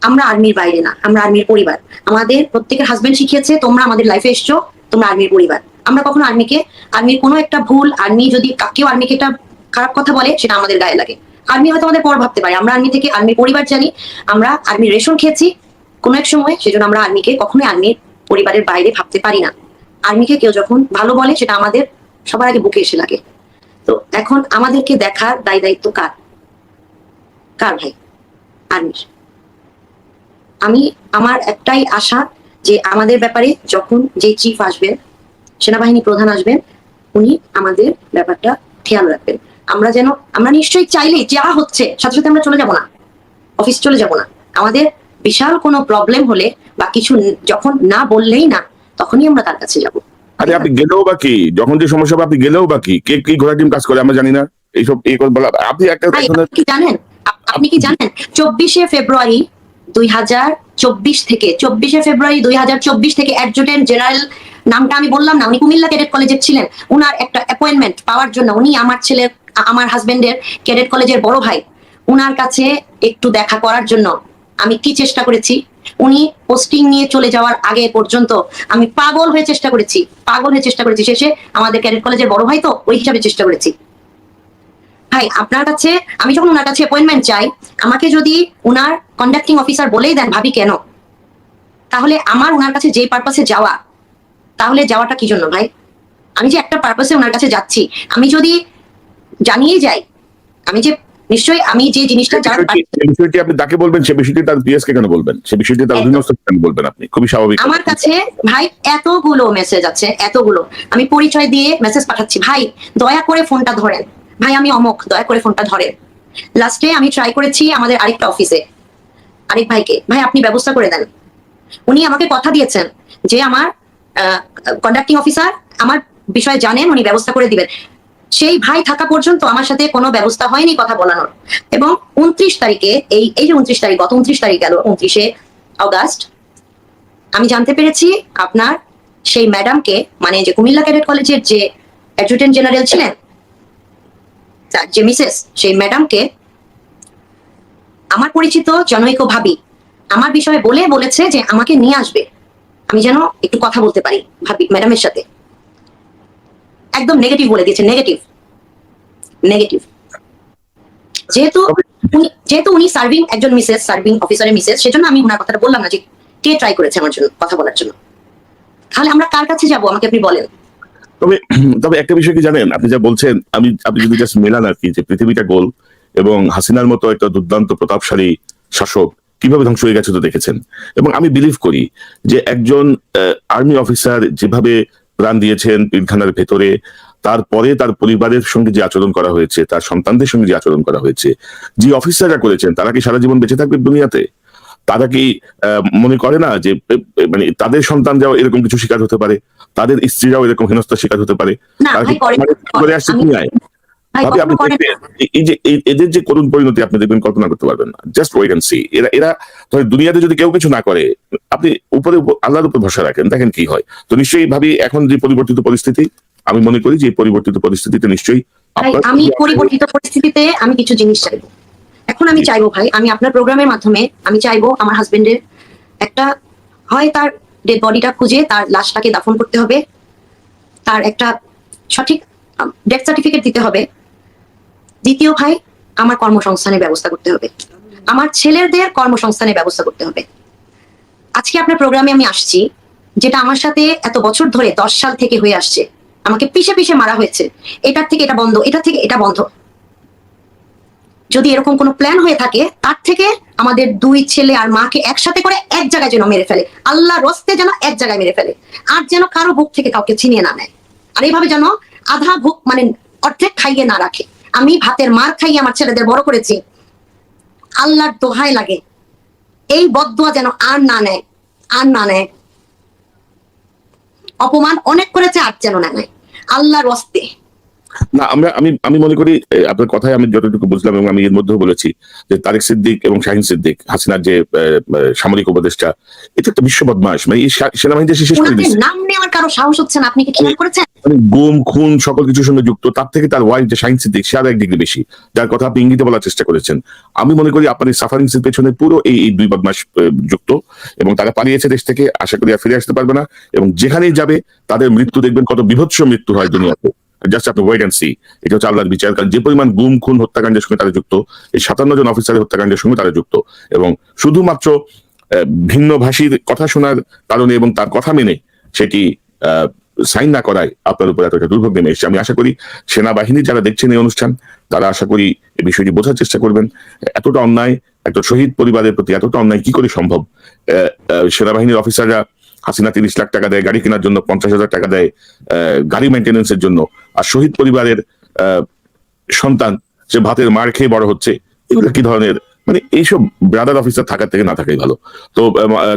আমরা আর্মির বাইরে না, আমরা আর্মির পরিবার। আমাদের প্রত্যেকের হাজবেন্ড শিখিয়েছে তোমরা আমাদের লাইফে এসছো, তোমরা আর্মির পরিবার। আমরা কখনো আর্মির কোনো একটা ভুল, আর্মি যদি কেউ আর্মিকে একটা খারাপ কথা বলে সেটা আমাদের গায়ে লাগে। আর্মি হয়তো আমাদের পর ভাবতে পারে, আমরা আর্মি থেকে আর্মির পরিবার জানি, আমরা আর্মির রেশন খেয়েছি কোনো এক সময়, সেজন্য আমরা আর্মিকে কখনোই আর্মির পরিবারের বাইরে ভাবতে পারি না। আর্মিকে কেউ যখন ভালো বলে সেটা আমাদের সবার আগে বুকে এসে লাগে। তো এখন আমাদেরকে দেখার দায়িত্ব কার? কার ভাই? আর্মির। আমার একটাই আশা যে আমাদের ব্যাপারে যখন যে চিফ আসবেন, সেনাবাহিনী প্রধান আসবেন, উনি আমাদের ব্যাপারটা খেয়াল রাখবেন। আমরা নিশ্চয়ই চাইলে যা হচ্ছে সাথে সাথে আমরা চলে যাব না, অফিস চলে যাব না। আমাদের বিশাল কোনো প্রবলেম হলে বা কিছু যখন না বললেই না, তখনই আমরা তার কাছে যাব। আরে আপনি গেলেও বা কি, যখন যে সমস্যা হবে আপনি গেলেও বা কি, কে কি ঘোড়া টিম কাজ করে আমরা জানি না, এইসব এই কথা বলা। আপনি একটা আপনি কি জানেন 24শে ফেব্রুয়ারি 2024 থেকে 2024 থেকে অ্যাডজুটেন্ট জেনারেল, নামটা আমি বললাম না, উনি কুমিল্লা ক্যাডেট কলেজে ছিলেন, উনার একটা অ্যাপয়েন্টমেন্ট পাওয়ার জন্য উনি আমার হাজবেন্ডের ক্যাডেট কলেজের বড় ভাই, উনার কাছে একটু দেখা করার জন্য আমি কি চেষ্টা করেছি, উনি পোস্টিং নিয়ে চলে যাওয়ার আগে পর্যন্ত আমি পাগল হয়ে চেষ্টা করেছি শেষে আমাদের ক্যাডেট কলেজের বড় ভাই তো ওই হিসাবে চেষ্টা করেছি। ভাই আপনার কাছে আমি যখন ওনার কাছে অ্যাপয়েন্টমেন্ট চাই, আমাকে যদি ওনার কন্ডাক্টিং অফিসার বলেই দেন ভাবি কেন, তাহলে আমার ওনার কাছে যে পারপাসে যাওয়া, তাহলে যাওয়াটা কি জন্য ভাই? আমি যে একটা পারপাসে ওনার কাছে যাচ্ছি, আমি যদি জানিয়ে যাই, আমি যে নিশ্চয়ই আমি যে জিনিসটা বিষয়টি আপনি তাকে বলবেন, সে বিষয়টি তার পিএস কে কেন বলবেন, সে বিষয়টি তার অধীনস্থ কেন বলবেন? আপনি খুবই স্বাভাবিক। আমার কাছে ভাই এতগুলো মেসেজ আছে, এতগুলো আমি পরিচয় দিয়ে মেসেজ পাঠাচ্ছি, ভাই দয়া করে ফোনটা ধরেন, ভাই আমি অমক, দয়া করে ফোনটা ধরেন। লাস্টে আমি ট্রাই করেছি আমাদের আরেকটা অফিসে আরেক ভাইকে, ভাই আপনি ব্যবস্থা করে দেন। উনি আমাকে কথা দিয়েছেন যে আমার কন্ডাক্টিং অফিসার আমার বিষয়ে জানেন, উনি ব্যবস্থা করে দিবেন। সেই ভাই থাকা পর্যন্ত আমার সাথে কোনো ব্যবস্থা হয়নি কথা বলানোর। এবং 29 তারিখে এই যে 29 তারিখ, গত 29 তারিখ গেল, 29শে অগাস্ট আমি জানতে পেরেছি আপনার সেই ম্যাডামকে, মানে যে কুমিল্লা ক্যাডেট কলেজের যে অ্যাডজুটেন্ট জেনারেল ছিলেন, যে মিসেস, সেই ম্যাডামকে আমার পরিচিত জনৈক ভাবি আমার বিষয়ে বলেছে যে আমাকে নিয়ে আসবে, আমি যেন একটু কথা বলতে পারি ভাবি ম্যাডামের সাথে। একদম নেগেটিভ বলে দিয়েছে, নেগেটিভ। যেহেতু উনি সার্ভিং একজন মিসেস, সার্ভিং অফিসারের মিসেস, সেজন্য আমি ওনার কথাটা বললাম না যে কে ট্রাই করেছে আমার জন্য কথা বলার জন্য। তাহলে আমরা কার কাছে যাব আমাকে আপনি বলেন। তবে একটা বিষয় কি জানেন, আপনি যা বলছেন, আপনি যদি জাস্ট মেলান আর কি, যে পৃথিবীটা গোল এবং হাসিনার মতো একটা দুর্দান্ত প্রতাপশালী শাসক কিভাবে ধ্বংস হয়ে গেছে তো দেখেছেন। এবং আমি বিলিভ করি যে একজন আর্মি অফিসার যেভাবে প্রাণ দিয়েছেন পিলখানার ভেতরে, তারপরে তার পরিবারের সঙ্গে যে আচরণ করা হয়েছে, তার সন্তানদের সঙ্গে যে আচরণ করা হয়েছে, যে অফিসাররা করেছেন, তারা কি সারা জীবন বেঁচে থাকবে দুনিয়াতে? তারা কি মনে করে না যে মানে তাদের সন্তানরাও এরকম কিছু শিকার হতে পারে, তাদের স্ত্রীরাও এরকম হেনস্থার শিকার হতে পারে? এই যে এদের যে করুণ পরিণতি আপনি দেখবেন, কল্পনা করতে পারবেন না। Just wait and see. এরা দুনিয়াতে যদি কেউ কিছু না করে, আপনি আল্লাহর উপর ভরসা রাখেন, দেখেন কি হয়। তো নিশ্চয়ই ভাবি এখন যে পরিবর্তিত পরিস্থিতি, আমি মনে করি যে পরিবর্তিত পরিস্থিতিতে নিশ্চয়ই আমি পরিবর্তিত পরিস্থিতিতে আমি কিছু জিনিস চাইবো। এখন আমি চাইবো ভাই, আমি আপনার প্রোগ্রামের মাধ্যমে আমি চাইবো আমার হাজবেন্ডের একটা, হয় তার ডেড বডিটা খুঁজে তার লাশটাকে দাফন করতে হবে, তার একটা সঠিক ডেথ সার্টিফিকেট দিতে হবে। দ্বিতীয় ভাই, আমার কর্মসংস্থানের ব্যবস্থা করতে হবে, আমার ছেলেদের কর্মসংস্থানের ব্যবস্থা করতে হবে। আজকে আপনার প্রোগ্রামে আমি আসছি, যেটা আমার সাথে এত বছর ধরে 10 সাল থেকে হয়ে আসছে, আমাকে পিছে মারা হয়েছে, এটার থেকে এটা বন্ধ, এটা থেকে এটা বন্ধ। যদি এরকম কোনো প্ল্যান হয়ে থাকে, তার থেকে আমাদের 2 ছেলে আর মাকে একসাথে করে এক জায়গায় যেন মেরে ফেলে, আল্লাহ রস্তে যেন এক জায়গায় মেরে ফেলে, আর যেন কারো বুক থেকে কাউকে ছিনিয়ে না নেয়। আর এইভাবে যেন আধা বুক মানে অর্ধেক খাইয়ে না রাখে। আমি ভাতের মার খাইয়ে আমার ছেলেদের বড় করেছি, আল্লাহর দোহাই লাগে এই বদদুয়া যেন আর না নেয়। অপমান অনেক করেছে, আর যেন না নেয়, আল্লাহর রস্তে। না, আমি মনে করি আপনার কথায় আমি যতটুকু বুঝলাম, এবং আমি এর মধ্যেও বলেছি যে তারেক সিদ্দিক এবং শাহিন সিদ্দিক, হাসিনার যে সামরিক উপদেষ্টা, এটা একটা বিশ্ব বদমাশ। মানে এই সেনাবাহিনী শেষ করে দিচ্ছে, নাম নেওয়ার কারো সাহস হচ্ছে না। আপনি কি খেয়াল করেছেন? গুম খুন সকল কিছুর সঙ্গে যুক্ত। তার থেকে তার ওয়াইফ যে শাহিন সিদ্দিক, সে আরো 1 ডিগ্রি বেশি, যার কথা আপনি ইঙ্গিতে বলার চেষ্টা করেছেন। আমি মনে করি আপনার সাফারিংস এর পেছনে পুরো এই 2 বদমাশ যুক্ত, এবং তারা পালিয়েছে দেশ থেকে, আশা করি আর ফিরে আসতে পারবে না। এবং যেখানেই যাবে তাদের মৃত্যু দেখবেন কত বিভৎস মৃত্যু হয় দুনিয়াতে। জাস্ট আপনি ওয়েট এন্ড সি। এটা হচ্ছে আল্লাহর বিচার। কারণ যে পরিমাণ গুম খুন হত্যাকাণ্ডের সঙ্গে তারা যুক্ত, এই 57 জন অফিসারের হত্যাকাণ্ডের সঙ্গে তারা যুক্ত, এবং শুধুমাত্র ভিন্ন ভাষীর কথা শোনার কারণে এবং তার কথা মেনে সেটি সাইন না করায় আপনার উপর এতটা দুর্ভোগ নেমে এসেছে। আমি আশা করি সেনাবাহিনী যারা দেখছেন এই অনুষ্ঠান, তারা আশা করি এই বিষয়টি বোঝার চেষ্টা করবেন। এতটা অন্যায় একটা শহীদ পরিবারের প্রতি, এতটা অন্যায় কি করে সম্ভব? সেনাবাহিনীর অফিসাররা হাসিনা 30 লাখ টাকা দেয় গাড়ি কেনার জন্য, 50,000 টাকা দেয় গাড়ি মেনটেন্যান্সের জন্য, আর শহীদ পরিবারের সন্তান সে ভাতের মার খেয়ে বড় হচ্ছে। এগুলো কি ধরনের, মানে এইসব ব্রাদার অফিসার থাকার থেকে না থাকাই ভালো। তো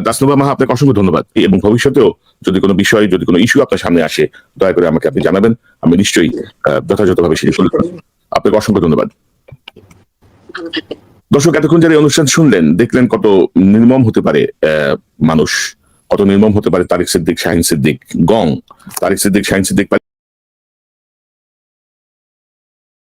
তাসনুবা মাহা, আপনাকে অসংখ্য ধন্যবাদ। এবং ভবিষ্যতেও যদি কোনো বিষয়, যদি কোনো ইস্যু আপনার সামনে আসে, দয়া করে আমাকে আপনি জানাবেন, আমি নিশ্চয়ই যথাযথভাবে সেটি শুরু করব। আপনাকে অসংখ্য ধন্যবাদ। দর্শক, এতক্ষণ যারা এই অনুষ্ঠান শুনলেন, দেখলেন কত নির্মম হতে পারে মানুষ, কত নির্মম হতে পারে তারেক সিদ্দিক, শাহিন সিদ্দিক, তারেক সিদ্দিক, শাহিন সিদ্দিক